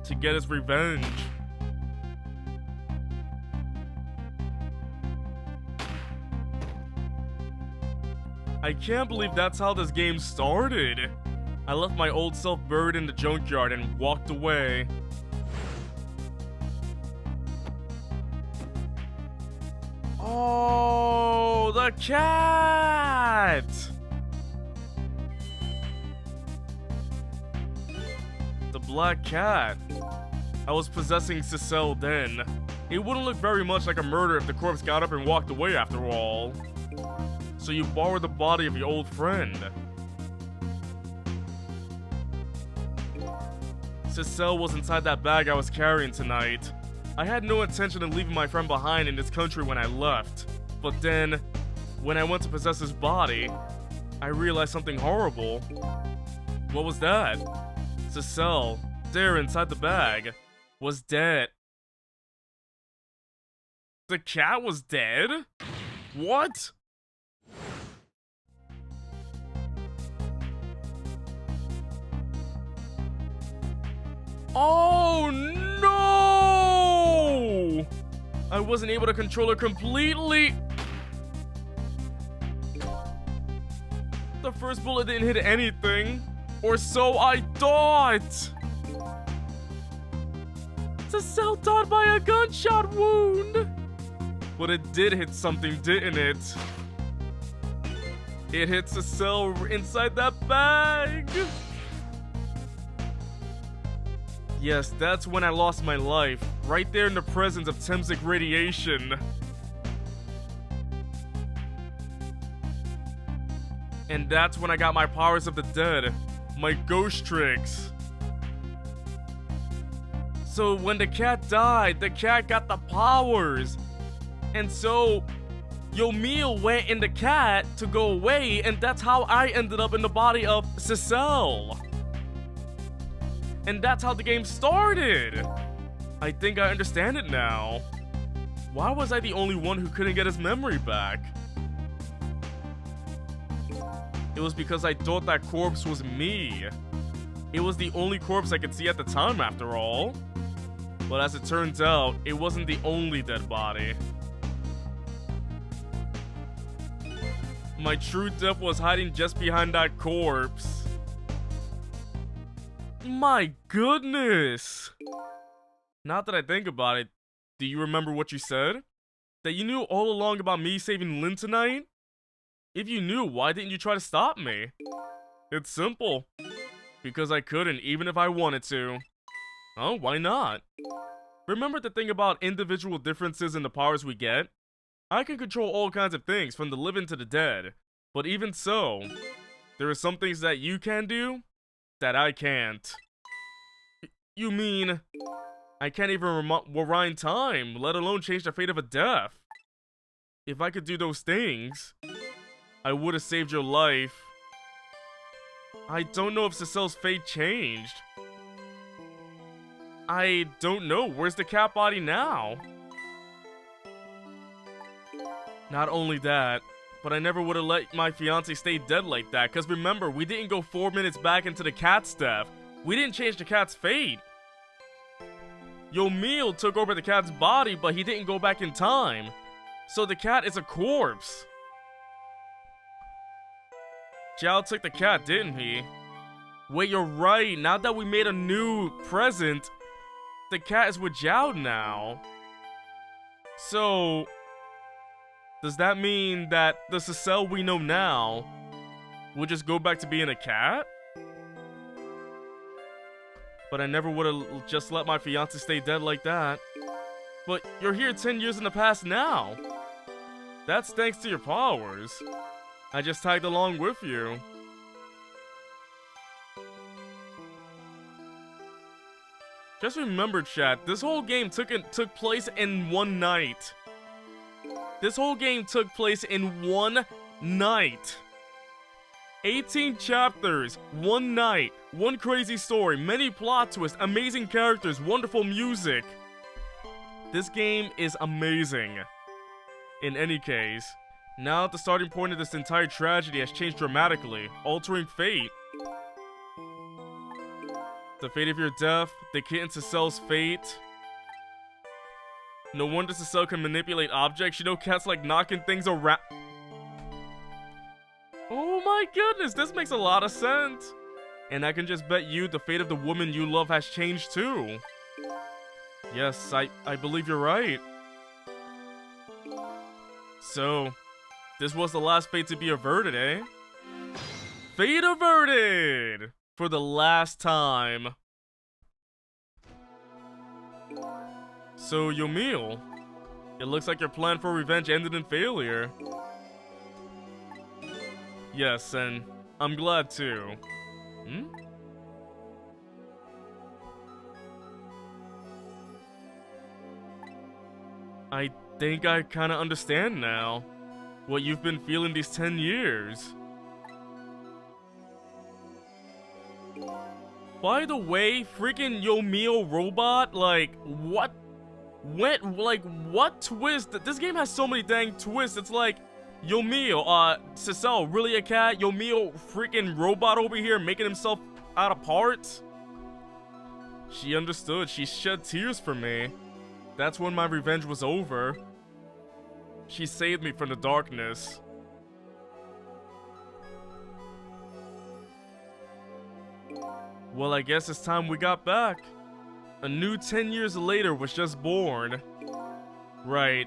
to get his revenge. I can't believe that's how this game started. I left my old self buried in the junkyard and walked away. Oh, the cat! The black cat. I was possessing Cecile then. It wouldn't look very much like a murder if the corpse got up and walked away after all. So you borrowed the body of your old friend. Cecile was inside that bag I was carrying tonight. I had no intention of leaving my friend behind in this country when I left. But then, when I went to possess his body, I realized something horrible. What was that? Cecile, there inside the bag, was dead. The cat was dead? What? Oh no! I wasn't able to control her completely. The first bullet didn't hit anything, or so I thought. Cecile died by a gunshot wound. But it did hit something, didn't it? It hit Cecile inside that bag. Yes, that's when I lost my life, right there in the presence of Temsic radiation. And that's when I got my powers of the dead, my ghost tricks. So when the cat died, the cat got the powers. And so, Yomiel went in the cat to go away, and that's how I ended up in the body of Cecile. And that's how the game started! I think I understand it now. Why was I the only one who couldn't get his memory back? It was because I thought that corpse was me. It was the only corpse I could see at the time, after all. But as it turns out, it wasn't the only dead body. My true death was hiding just behind that corpse. My goodness! Now that I think about it, do you remember what you said? That you knew all along about me saving Lin tonight? If you knew, why didn't you try to stop me? It's simple. Because I couldn't, even if I wanted to. Oh, why not? Remember the thing about individual differences in the powers we get? I can control all kinds of things, from the living to the dead. But even so, there are some things that you can do that I can't. You mean, I can't even rewind time, let alone change the fate of a death. If I could do those things, I would have saved your life. I don't know if Cecile's fate changed. I don't know, where's the cat body now? Not only that, but I never would have let my fiance stay dead like that, cause remember, we didn't go 4 minutes back into the cat's death. We didn't change the cat's fate. Yomiel took over the cat's body, but he didn't go back in time. So the cat is a corpse. Zhao took the cat, didn't he? Wait, you're right, now that we made a new present, the cat is with Zhao now. So, does that mean that the Cecile we know now will just go back to being a cat? But I never would have just let my fiance stay dead like that. But you're here 10 years in the past now. That's thanks to your powers. I just tagged along with you. Just remember, chat, this whole game took place in one night. This whole game took place in one night. 18 chapters, one night, one crazy story, many plot twists, amazing characters, wonderful music. This game is amazing. In any case, now the starting point of this entire tragedy has changed dramatically, altering fate. The fate of your death, the kitten Cecil's fate. No wonder Cecil can manipulate objects. You know, cats like knocking things around. Oh my goodness, this makes a lot of sense. And I can just bet you the fate of the woman you love has changed too. Yes, I believe you're right. So, this was the last fate to be averted, eh? Fate averted! For the last time. So, Yomiel, it looks like your plan for revenge ended in failure. Yes, and I'm glad too. I think I kinda understand now what you've been feeling these 10 years. By the way, freaking Yomiel robot, like, what? What twist? This game has so many dang twists. It's like, Yomiel, Cecil, really a cat? Yomiel, freaking robot over here making himself out of parts? She understood. She shed tears for me. That's when my revenge was over. She saved me from the darkness. Well, I guess it's time we got back. A new 10 years later was just born. Right.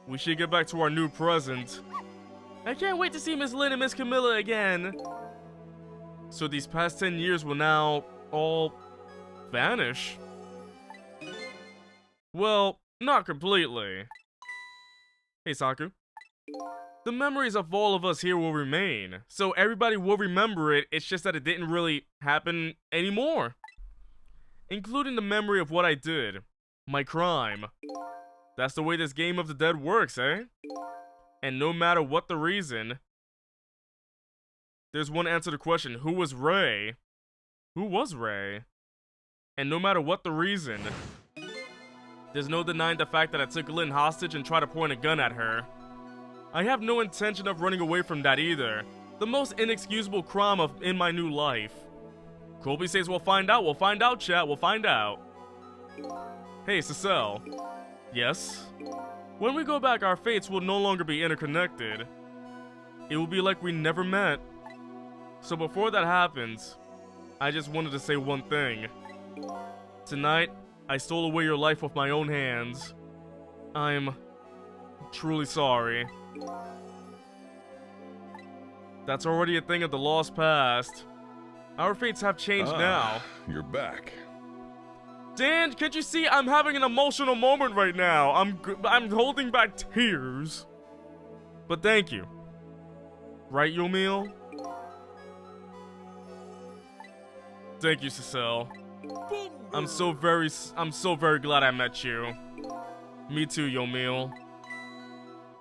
We should get back to our new present. I can't wait to see Miss Lynn and Miss Camilla again. So these past 10 years will now all vanish. Well, not completely. Hey, Saku. The memories of all of us here will remain, so everybody will remember it. It's just that it didn't really happen anymore. Including the memory of what I did. My crime. That's the way this game of the dead works, eh? And no matter what the reason, there's one answer to the question, who was Ray? Who was Ray? And no matter what the reason, there's no denying the fact that I took Lynn hostage and tried to point a gun at her. I have no intention of running away from that either. The most inexcusable crime in my new life. Colby says we'll find out, chat, we'll find out. Hey, Cecil. Yes? When we go back, our fates will no longer be interconnected. It will be like we never met. So before that happens, I just wanted to say one thing. Tonight, I stole away your life with my own hands. I'm truly sorry. That's already a thing of the lost past. Our fates have changed now. You're back. Dan, can't you see I'm having an emotional moment right now? I'm holding back tears. But thank you. Right, Yomiel? Thank you, Cecil. I'm so very glad I met you. Me too, Yomiel.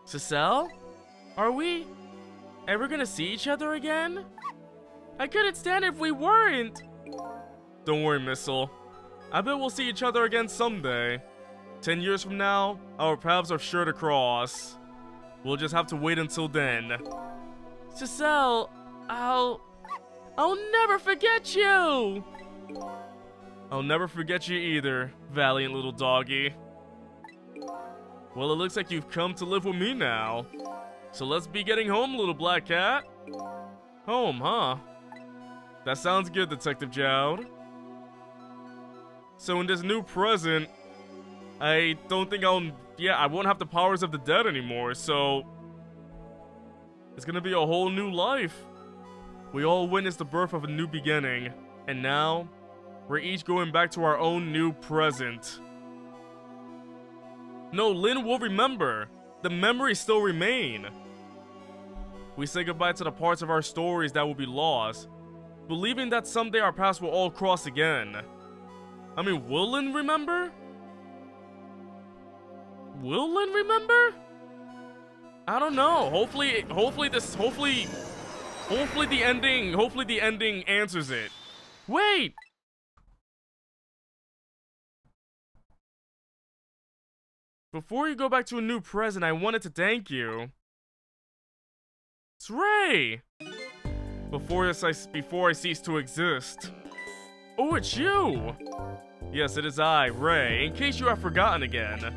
Cecil? Are we ever gonna see each other again? I couldn't stand it if we weren't. Don't worry, Missile. I bet we'll see each other again someday. 10 years from now, our paths are sure to cross. We'll just have to wait until then. Cecil, I'll never forget you! I'll never forget you either, valiant little doggy. Well, it looks like you've come to live with me now. So let's be getting home, little black cat. Home, huh? That sounds good, Detective Jowd. So in this new present, I don't think I won't have the powers of the dead anymore, so it's gonna be a whole new life. We all witnessed the birth of a new beginning, and now we're each going back to our own new present. No, Lynn will remember. The memories still remain. We say goodbye to the parts of our stories that will be lost, believing that someday our paths will all cross again. I mean, will Lynn remember? Will Lynn remember? I don't know. Hopefully the ending answers it. Wait! Before you go back to a new present, I wanted to thank you. It's Ray! Before I cease to exist. Oh, it's you! Yes, it is I, Ray, in case you have forgotten again.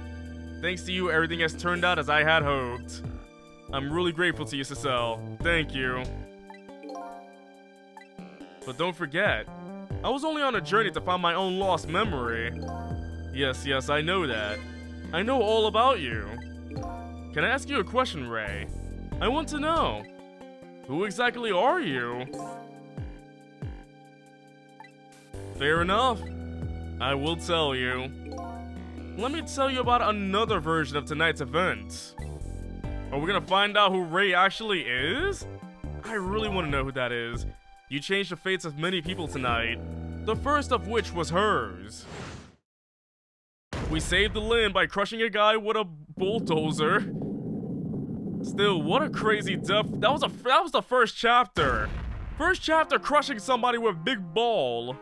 Thanks to you, everything has turned out as I had hoped. I'm really grateful to you, Cecile. Thank you. But don't forget, I was only on a journey to find my own lost memory. Yes, I know that. I know all about you. Can I ask you a question, Ray? I want to know. Who exactly are you? Fair enough. I will tell you. Let me tell you about another version of tonight's event. Are we gonna find out who Ray actually is? I really want to know who that is. You changed the fates of many people tonight, the first of which was hers. We saved the Lynn by crushing a guy with a bulldozer. Still, what a crazy death. That was the first chapter. First chapter crushing somebody with a big ball.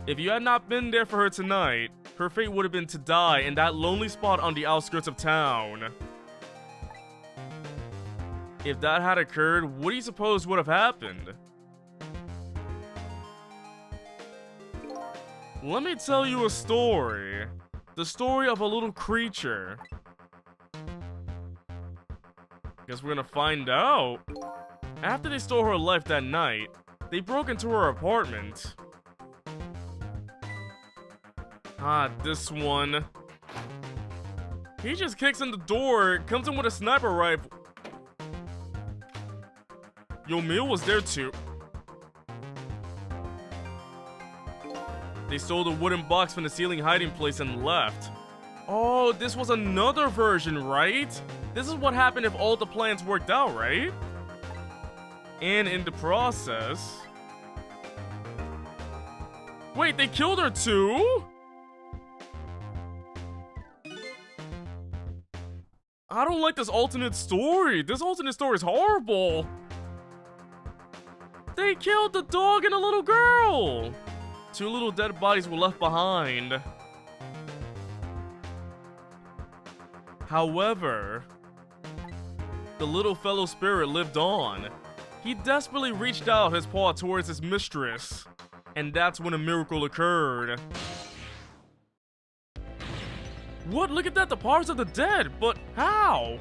If you had not been there for her tonight, her fate would have been to die in that lonely spot on the outskirts of town. If that had occurred, what do you suppose would have happened? Let me tell you a story. The story of a little creature. Guess we're gonna find out. After they stole her life that night, they broke into her apartment. Ah, this one. He just kicks in the door, comes in with a sniper rifle. Yomil was there too. They stole the wooden box from the ceiling hiding place and left. Oh, this was another version, right? This is what happened if all the plans worked out, right? And in the process... Wait, they killed her too? I don't like this alternate story. This alternate story is horrible. They killed the dog and a little girl. 2 little dead bodies were left behind. However, the little fellow spirit lived on. He desperately reached out his paw towards his mistress, and that's when a miracle occurred. What? Look at that, the powers of the dead, but how?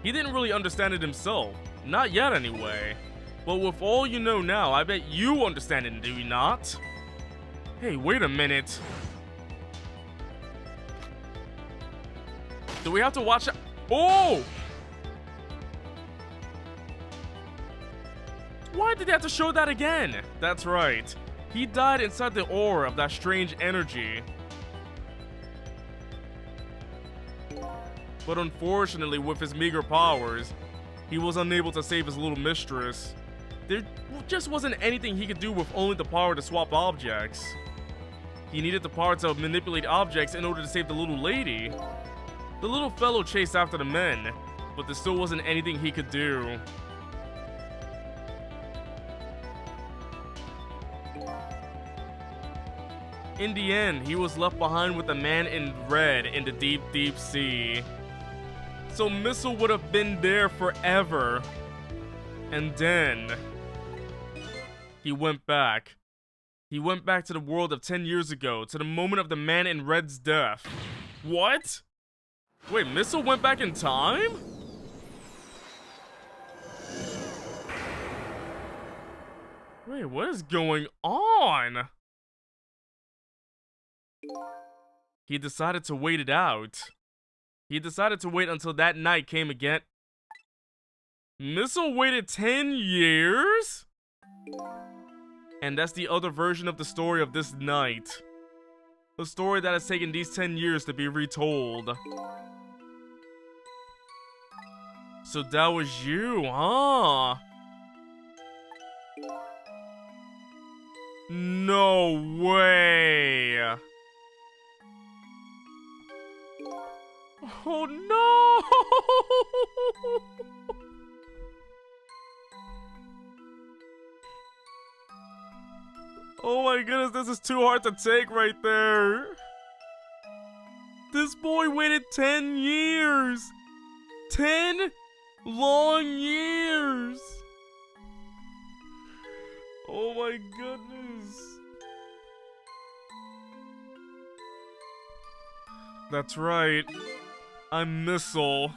He didn't really understand it himself, not yet anyway. But with all you know now, I bet you understand it, do you not? Hey, wait a minute. Do we have to watch it? Oh! Why did they have to show that again? That's right. He died inside the aura of that strange energy. But unfortunately, with his meager powers, he was unable to save his little mistress. There just wasn't anything he could do with only the power to swap objects. He needed the power to manipulate objects in order to save the little lady. The little fellow chased after the men, but there still wasn't anything he could do. In the end, he was left behind with the man in red in the deep, deep sea. So Missile would have been there forever. And then... he went back. He went back to the world of 10 years ago, to the moment of the man in red's death. What? Wait, Missile went back in time? Wait, what is going on? He decided to wait it out. He decided to wait until that night came again. Missile waited 10 years? And that's the other version of the story of this night. A story that has taken these 10 years to be retold. So that was you, huh? No way! Oh no! Oh my goodness, this is too hard to take right there. This boy waited 10 years. 10 long years. Oh my goodness. That's right. I'm Missile.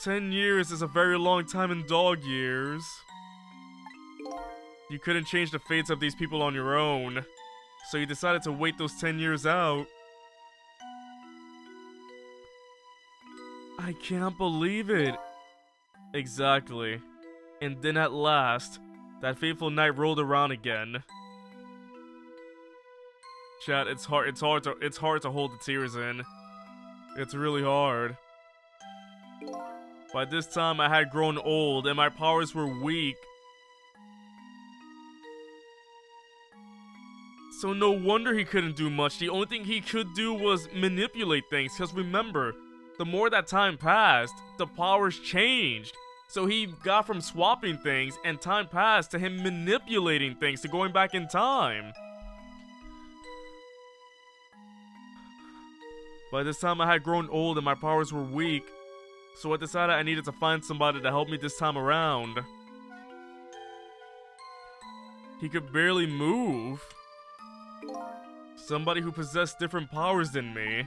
10 years is a very long time in dog years. You couldn't change the fates of these people on your own, so you decided to wait those 10 years out. I can't believe it. Exactly. And then at last, that fateful night rolled around again. Chat, it's hard to hold the tears in. It's really hard. By this time, I had grown old and my powers were weak. So no wonder he couldn't do much. The only thing he could do was manipulate things. Because remember, the more that time passed, the powers changed. So he got from swapping things and time passed to him manipulating things to going back in time. By this time I had grown old and my powers were weak. So I decided I needed to find somebody to help me this time around. He could barely move. Somebody who possessed different powers than me.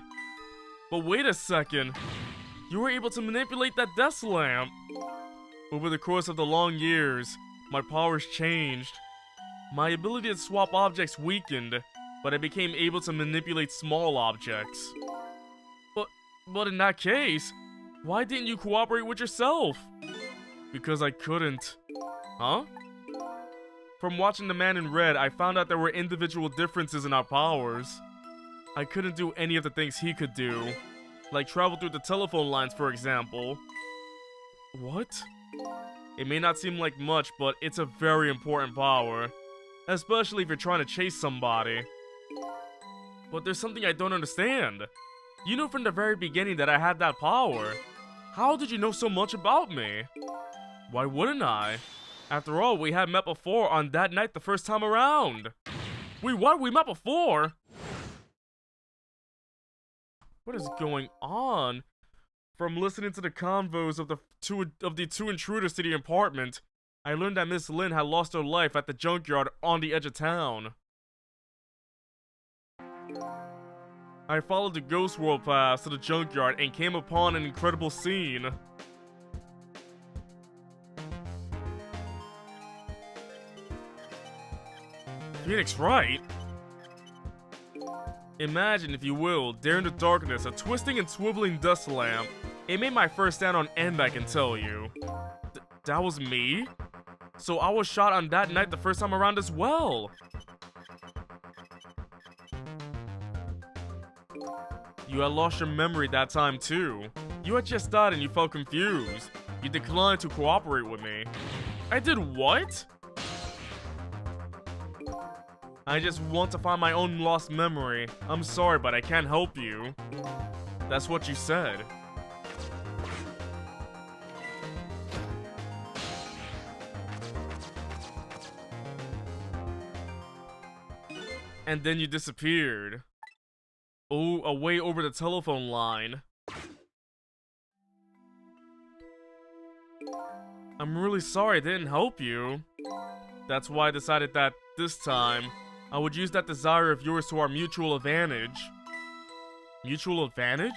But wait a second. You were able to manipulate that desk lamp. Over the course of the long years, my powers changed. My ability to swap objects weakened, but I became able to manipulate small objects. But in that case, why didn't you cooperate with yourself? Because I couldn't. Huh? From watching The Man in Red, I found out there were individual differences in our powers. I couldn't do any of the things he could do. Like travel through the telephone lines, for example. What? It may not seem like much, but it's a very important power. Especially if you're trying to chase somebody. But there's something I don't understand. You knew from the very beginning that I had that power. How did you know so much about me? Why wouldn't I? After all, we had met before on that night the first time around. Wait, what? We met before? What is going on? From listening to the convos of the two intruders to the apartment, I learned that Miss Lynn had lost her life at the junkyard on the edge of town. I followed the Ghost World path to the junkyard and came upon an incredible scene. Phoenix Wright? Imagine, if you will, there in the darkness, a twisting and swiveling dust lamp. It made my first stand on end, I can tell you. That was me? So I was shot on that night the first time around as well. You had lost your memory that time too. You had just died and you felt confused. You declined to cooperate with me. I did what? I just want to find my own lost memory. I'm sorry, but I can't help you. That's what you said. And then you disappeared. Oh, away over the telephone line. I'm really sorry I didn't help you. That's why I decided that this time, I would use that desire of yours to our mutual advantage. Mutual advantage?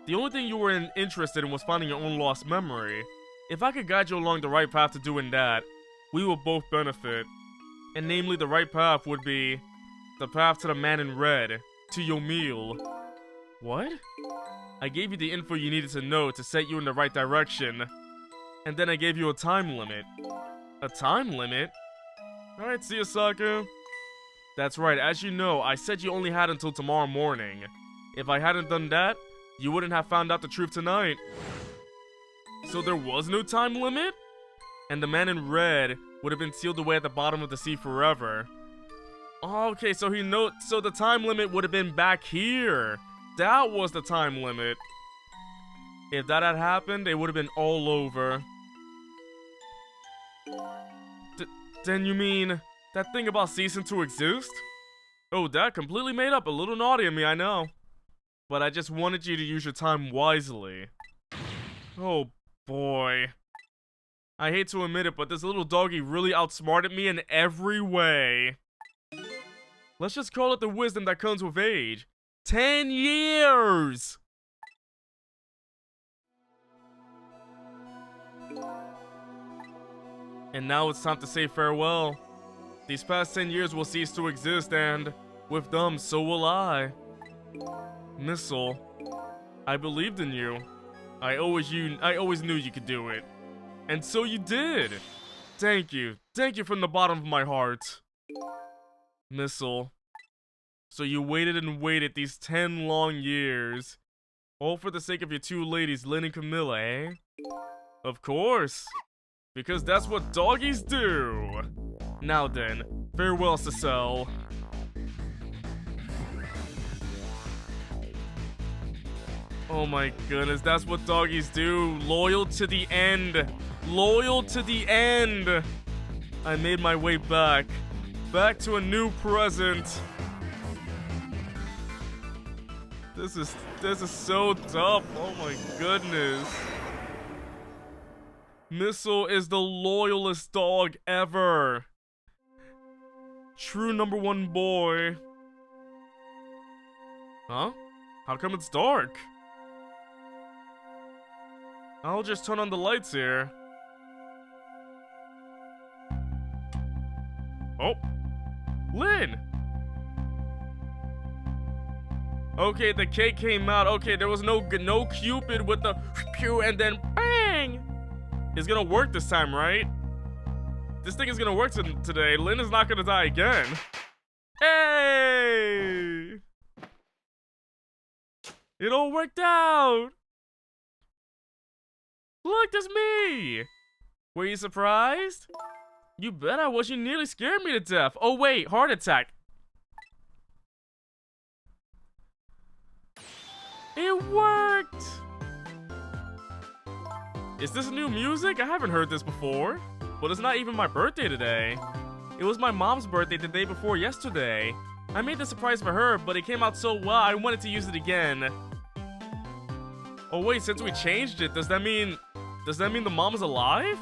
The only thing you were interested in was finding your own lost memory. If I could guide you along the right path to doing that, we will both benefit. And namely, the right path would be the path to the Man in Red, to Yomil. What? I gave you the info you needed to know to set you in the right direction. And then I gave you a time limit. A time limit? Alright, see you, sucker. That's right, as you know, I said you only had until tomorrow morning. If I hadn't done that, you wouldn't have found out the truth tonight. So there was no time limit? And the Man in Red would have been sealed away at the bottom of the sea forever. Okay, so so the time limit would have been back here. that was the time limit. If that had happened, it would have been all over. Then you mean that thing about ceasing to exist? Oh, that completely made up. A little naughty of me, I know. But I just wanted you to use your time wisely. Oh boy. I hate to admit it, but this little doggy really outsmarted me in every way. Let's just call it the wisdom that comes with age. 10 years! And now it's time to say farewell. These past 10 years will cease to exist, and with them, so will I. Missile, I believed in you. I always knew you could do it. And so you did! Thank you. Thank you from the bottom of my heart. Missile. So you waited and waited these 10 long years. All for the sake of your two ladies, Lynn and Camilla, eh? Of course. Because that's what doggies do. Now then, farewell, Cecile. Oh my goodness, that's what doggies do. Loyal to the end. Loyal to the end. I made my way back. Back to a new present. This is so tough. Oh my goodness. Missile is the loyalest dog ever. True #1 boy. Huh? How come it's dark? I'll just turn on the lights here. Oh, Lynn! Okay, the cake came out. Okay, there was no Cupid with the pew and then bang! It's gonna work this time, right? This thing is gonna work today. Lynn is not gonna die again. Hey! It all worked out! Look, that's me! Were you surprised? You bet I was. You nearly scared me to death. Oh wait, heart attack. It worked! Is this new music? I haven't heard this before. But it's not even my birthday today. It was my mom's birthday the day before yesterday. I made the surprise for her, but it came out so well I wanted to use it again. Oh wait, since we changed it, does that mean the mom is alive?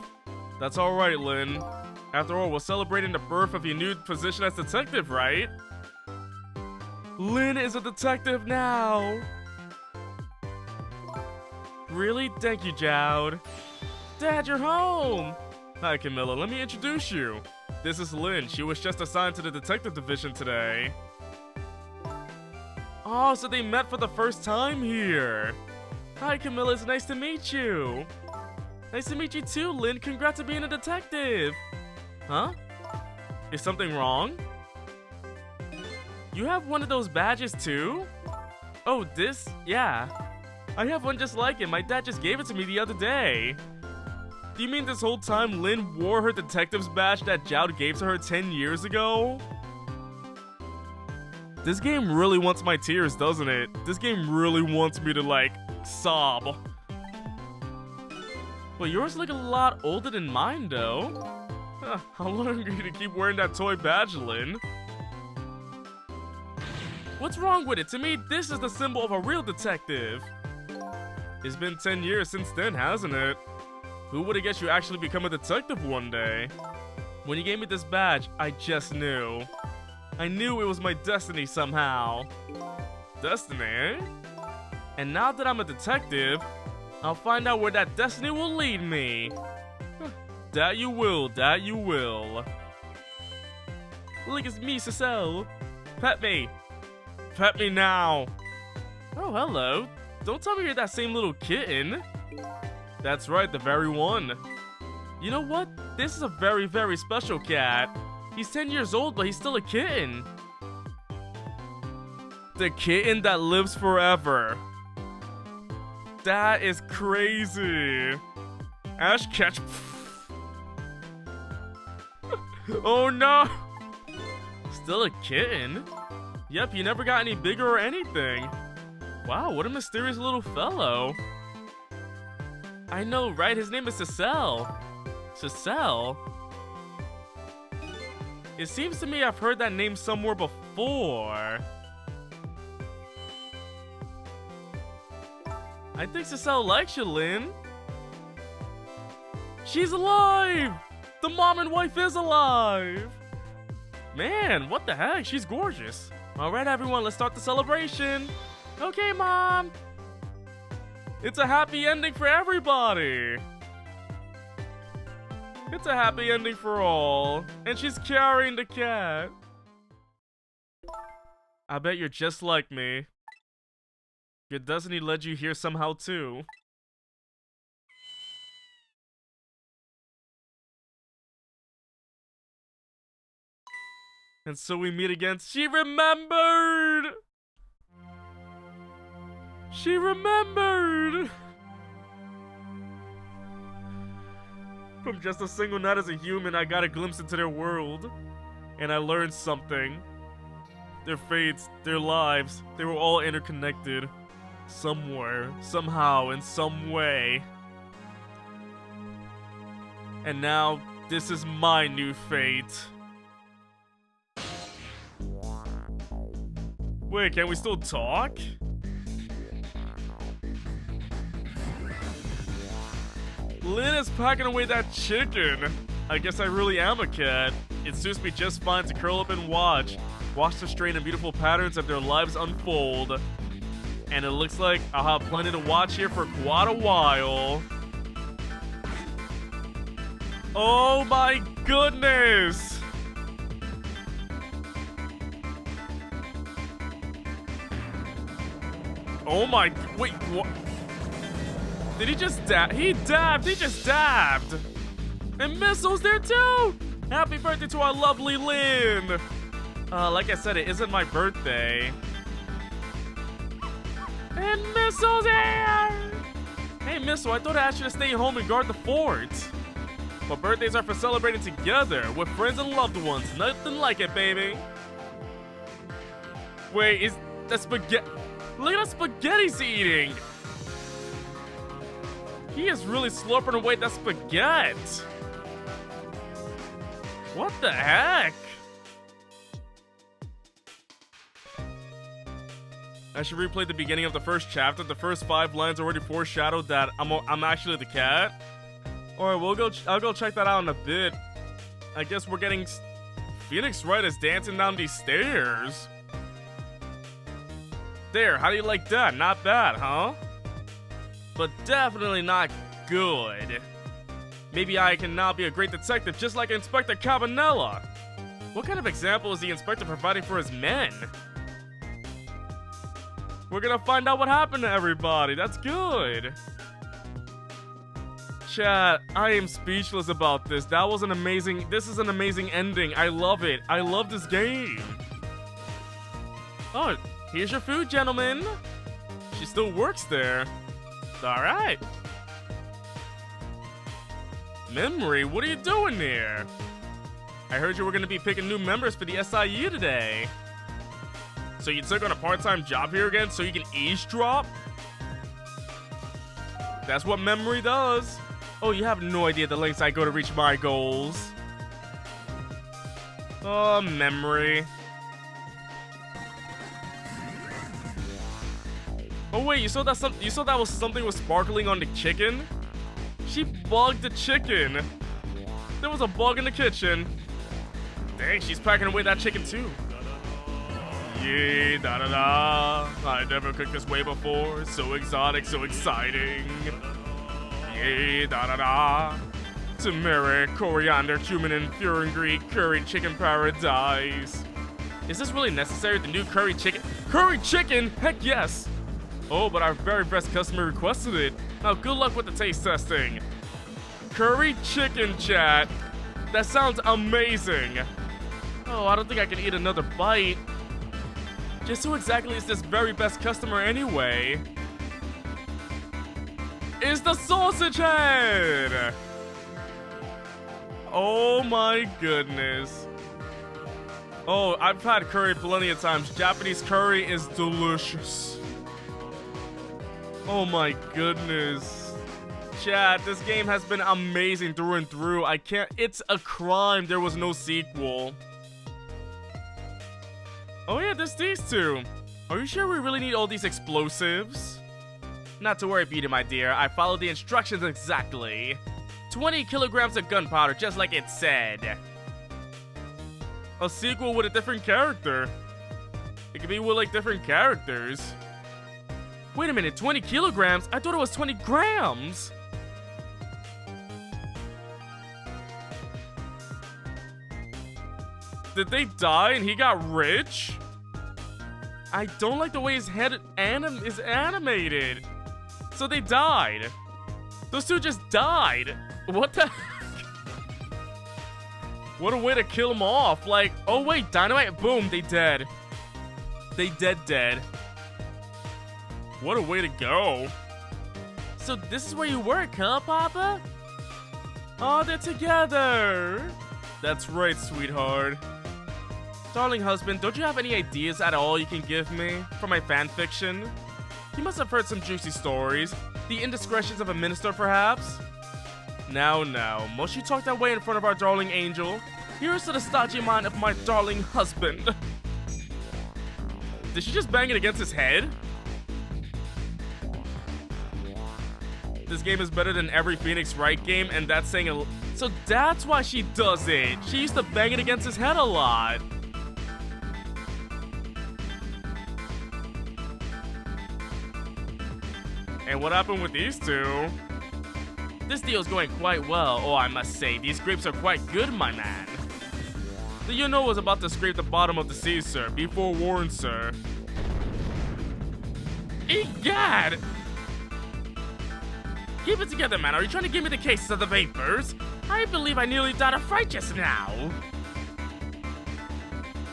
That's alright, Lynn. After all, we're celebrating the birth of your new position as detective, right? Lynn is a detective now! Really? Thank you, Jowd. Dad, you're home! Hi, Camilla. Let me introduce you. This is Lynn. She was just assigned to the detective division today. Oh, so they met for the first time here. Hi, Camilla. It's nice to meet you. Nice to meet you too, Lynn. Congrats on being a detective. Huh? Is something wrong? You have one of those badges too? Oh, this? Yeah. I have one just like it. My dad just gave it to me the other day. Do you mean this whole time Lynn wore her detective's badge that Jowd gave to her 10 years ago? This game really wants my tears, doesn't it? This game really wants me to, like, sob. But yours look a lot older than mine, though. How long are you gonna keep wearing that toy badge, Lynn? What's wrong with it? To me, this is the symbol of a real detective. It's been 10 years since then, hasn't it? Who would have guessed you actually become a detective one day? When you gave me this badge, I just knew. I knew it was my destiny somehow. Destiny, eh? And now that I'm a detective, I'll find out where that destiny will lead me. That you will, that you will. Look, it's me, Cecile. Pet me. Pet me now. Oh, hello. Don't tell me you're that same little kitten. That's right, the very one. You know what? This is a very, very special cat. He's 10 years old, but he's still a kitten. The kitten that lives forever. That is crazy. Ash catch. Oh no! Still a kitten? Yep, you never got any bigger or anything. Wow, what a mysterious little fellow. I know, right? His name is Cecil. Cecil? It seems to me I've heard that name somewhere before. I think Cecil likes you, Lynn. She's alive! The mom and wife is alive! Man, what the heck? She's gorgeous. Alright, everyone, let's start the celebration. Okay, Mom. It's a happy ending for everybody. It's a happy ending for all. And she's carrying the cat. I bet you're just like me. Your destiny led you here somehow too. And so we meet again. She remembered! She remembered! From just a single night as a human, I got a glimpse into their world. And I learned something. Their fates, their lives, they were all interconnected. Somewhere, somehow, in some way. And now, this is my new fate. Wait, can we still talk? Lynn is packing away that chicken. I guess I really am a cat. It suits me just fine to curl up and watch the strange and beautiful patterns of their lives unfold. And it looks like I'll have plenty to watch here for quite a while. Oh my goodness! Oh my, wait, what? Did he just dab? He dabbed, he just dabbed! And Missile's there too! Happy birthday to our lovely Lynn! Like I said, it isn't my birthday. And Missile's here! Hey Missile, I thought I asked you to stay home and guard the fort. But birthdays are for celebrating together with friends and loved ones. Nothing like it, baby. Wait, is that spaghetti? Look at the spaghetti he's eating! He is really slurping away that spaghetti. What the heck? I should replay the beginning of the first chapter. The first 5 lines already foreshadowed that I'm actually the cat. Alright, I'll go check that out in a bit. I guess we're getting Phoenix Wright is dancing down these stairs. There, how do you like that? Not bad, huh? But definitely not good. Maybe I can now be a great detective just like Inspector Cabanela. What kind of example is the inspector providing for his men? We're gonna find out what happened to everybody. That's good. Chat, I am speechless about this. This is an amazing ending. I love it. I love this game. Oh, here's your food, gentlemen. She still works there. Alright. Memory, what are you doing here? I heard you were gonna be picking new members for the SIU today. So you took on a part-time job here again so you can eavesdrop? That's what Memory does. Oh, you have no idea the lengths I go to reach my goals. Oh, Memory. Oh wait, you saw that was something was sparkling on the chicken? She bugged the chicken. There was a bug in the kitchen. Dang, she's packing away that chicken too. Yeah, da da da. I never cooked this way before. So exotic, so exciting. Yeah, da da da. Turmeric, coriander, cumin, and furin Greek curry chicken paradise. Is this really necessary? The new curry chicken? Curry chicken? Heck yes! Oh, but our very best customer requested it. Now good luck with the taste testing. Curry chicken, chat. That sounds amazing. Oh, I don't think I can eat another bite. Just who exactly is this very best customer anyway? Is the sausage head! Oh my goodness. Oh, I've had curry plenty of times. Japanese curry is delicious. Oh my goodness. Chat, this game has been amazing through and through. I can't. It's a crime there was no sequel. Oh yeah, there's these two. Are you sure we really need all these explosives? Not to worry, Peter, my dear. I followed the instructions exactly. 20 kilograms of gunpowder, just like it said. A sequel with a different character. It could be with, like, different characters. Wait a minute, 20 kilograms? I thought it was 20 grams. Did they die and he got rich? I don't like the way his head is animated. So they died. Those two just died. What the heck? What a way to kill them off. Like, oh wait, dynamite, boom, they dead. They dead. What a way to go. So this is where you work, huh, Papa? Oh, they're together. That's right, sweetheart. Darling husband, don't you have any ideas at all you can give me for my fanfiction? You must have heard some juicy stories. The indiscretions of a minister, perhaps? Now, must you talk that way in front of our darling angel? Here's to the stodgy mind of my darling husband. Did she just bang it against his head? This game is better than every Phoenix Wright game, and that's saying a... So that's why she does it. She used to bang it against his head a lot. And what happened with these two? This deal's going quite well. Oh, I must say, these grapes are quite good, my man. The you-know was about to scrape the bottom of the sea, sir. Be forewarned, sir. Egad! Keep it together, man. Are you trying to give me the cases of the vapors? I believe I nearly died of fright just now.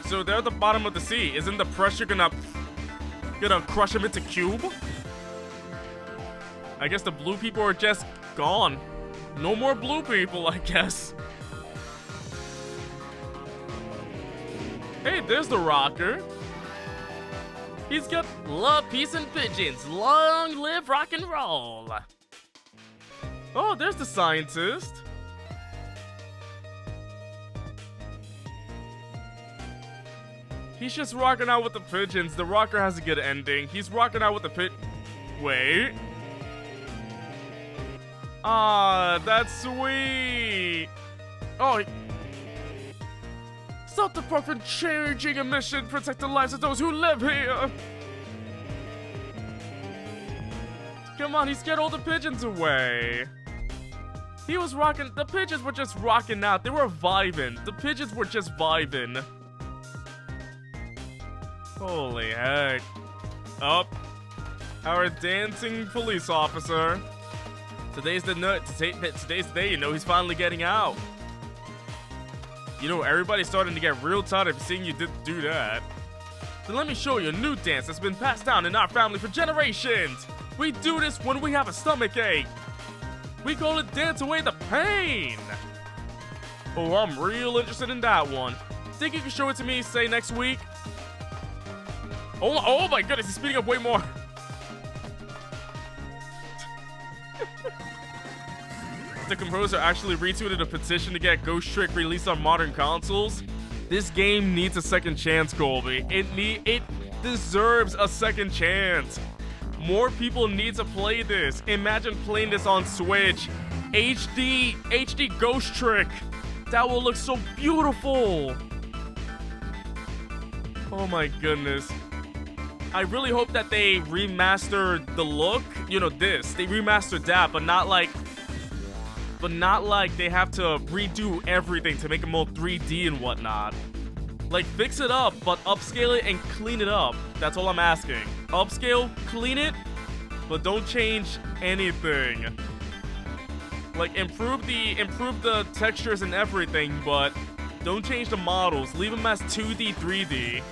So they're at the bottom of the sea. Isn't the pressure gonna crush them into cube? I guess the blue people are just gone. No more blue people, I guess. Hey, there's the rocker. He's got love, peace, and pigeons. Long live rock and roll. Oh, there's the scientist. He's just rocking out with the pigeons. The rocker has a good ending. He's rocking out with the Wait. Ah, that's sweet. Oh. Stop the puff from changing a mission. Protect the lives of those who live here. Come on, he scared all the pigeons away. He was rocking. The pigeons were just rocking out. They were vibing. The pigeons were just vibing. Holy heck. Up. Our dancing police officer. Today's the day, you know, he's finally getting out. You know, everybody's starting to get real tired of seeing you do that. So let me show you a new dance that's been passed down in our family for generations. We do this when we have a stomach ache. We call it Dance Away the Pain. Oh, I'm real interested in that one. Think you can show it to me, say, next week? Oh my goodness, he's speeding up way more. The composer actually retweeted a petition to get Ghost Trick released on modern consoles. This game needs a second chance, Colby. It deserves a second chance. More people need to play this. Imagine playing this on Switch. HD Ghost Trick. That will look so beautiful. Oh my goodness. I really hope that they remaster the look. You know, this. They remastered that, but not like they have to redo everything to make them all 3D and whatnot. Like, fix it up, but upscale it and clean it up. That's all I'm asking. Upscale, clean it, but don't change anything. Like, improve the textures and everything, but don't change the models. Leave them as 2D, 3D.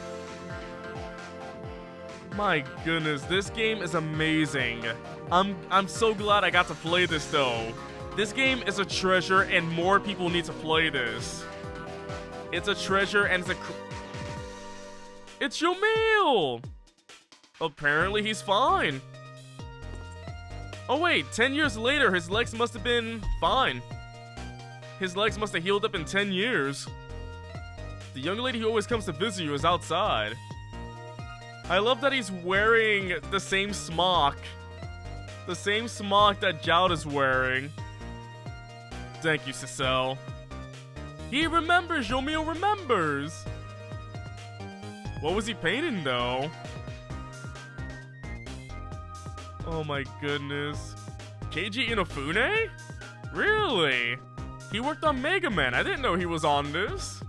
My goodness, this game is amazing. I'm so glad I got to play this though. This game is a treasure and more people need to play this. It's a treasure and it's Yamil! Apparently he's fine. Oh wait, 10 years later, his legs must have been fine. His legs must have healed up in 10 years. The young lady who always comes to visit you is outside. I love that he's wearing the same smock. The same smock that Jowd is wearing. Thank you, Cecile. He remembers, Yoimiya remembers. What was he painting though? Oh my goodness. Keiji Inafune? Really? He worked on Mega Man. I didn't know he was on this.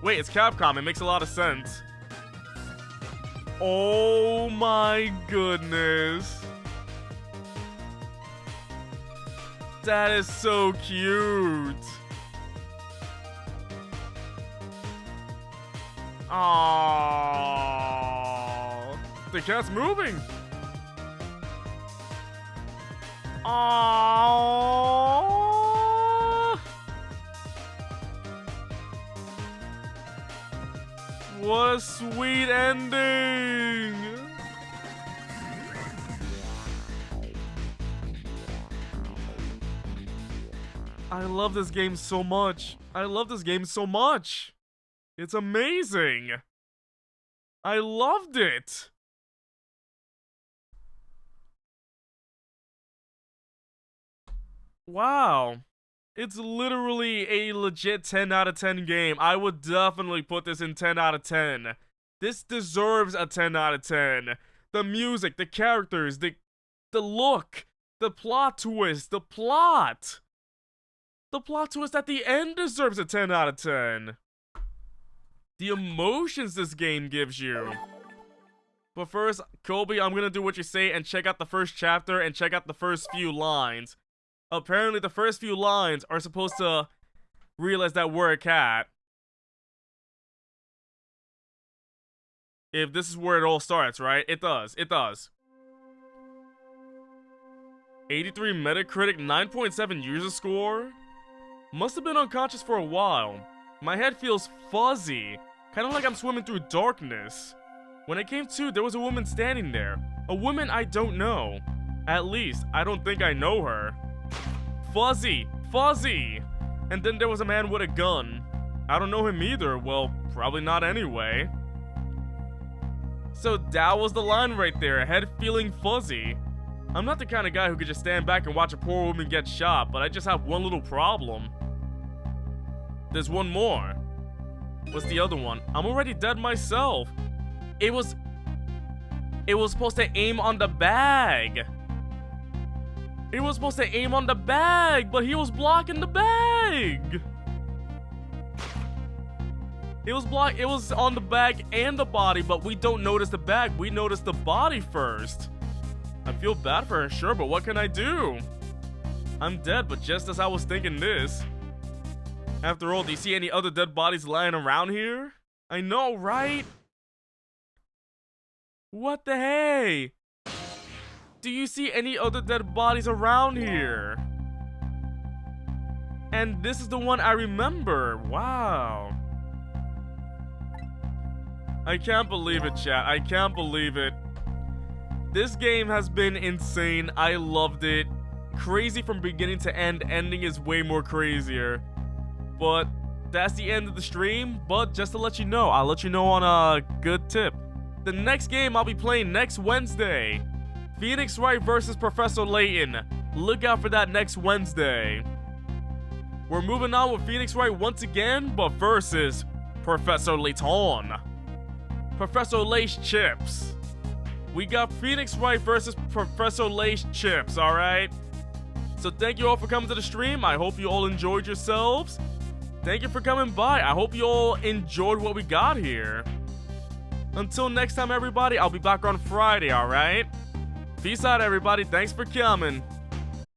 Wait, it's Capcom. It makes a lot of sense. Oh my goodness. That is so cute. Aww. The cat's moving. Aww. What a sweet ending. I love this game so much. I love this game so much. It's amazing. I loved it. Wow. It's literally a legit 10 out of 10 game. I would definitely put this in 10 out of 10. This deserves a 10 out of 10. The music, the characters, the look, the plot twist, the plot. The plot twist at the end deserves a 10 out of 10. The emotions this game gives you. But first, Kobe, I'm gonna do what you say and check out the first chapter and check out the first few lines. Apparently, the first few lines are supposed to realize that we're a cat. If this is where it all starts, right? It does. It does. 83 Metacritic, 9.7 user score. Must have been unconscious for a while. My head feels fuzzy, kind of like I'm swimming through darkness. When I came to, there was a woman standing there. A woman I don't know. At least, I don't think I know her. Fuzzy, fuzzy. And then there was a man with a gun. I don't know him either. Well, probably not anyway. So that was the line right there, head feeling fuzzy. I'm not the kind of guy who could just stand back and watch a poor woman get shot, but I just have one little problem. There's one more. What's the other one? I'm already dead myself. It was supposed to aim on the bag. It was supposed to aim on the bag, but he was blocking the bag. It was on the bag and the body, but we don't notice the bag. We notice the body first. I feel bad for her, sure, but what can I do? I'm dead, but just as I was thinking this. After all, do you see any other dead bodies lying around here? I know, right? What the hey? Do you see any other dead bodies around here? And this is the one I remember. Wow. I can't believe it, chat. I can't believe it. This game has been insane. I loved it. Crazy from beginning to end. Ending is way more crazier. But that's the end of the stream. But just to let you know, I'll let you know on a good tip. The next game I'll be playing next Wednesday. Phoenix Wright versus Professor Layton. Look out for that next Wednesday. We're moving on with Phoenix Wright once again, but versus Professor Layton. Professor Lay's Chips. We got Phoenix Wright versus Professor Lay's Chips, alright? So thank you all for coming to the stream. I hope you all enjoyed yourselves. Thank you for coming by. I hope you all enjoyed what we got here. Until next time, everybody, I'll be back on Friday, alright? Peace out, everybody. Thanks for coming.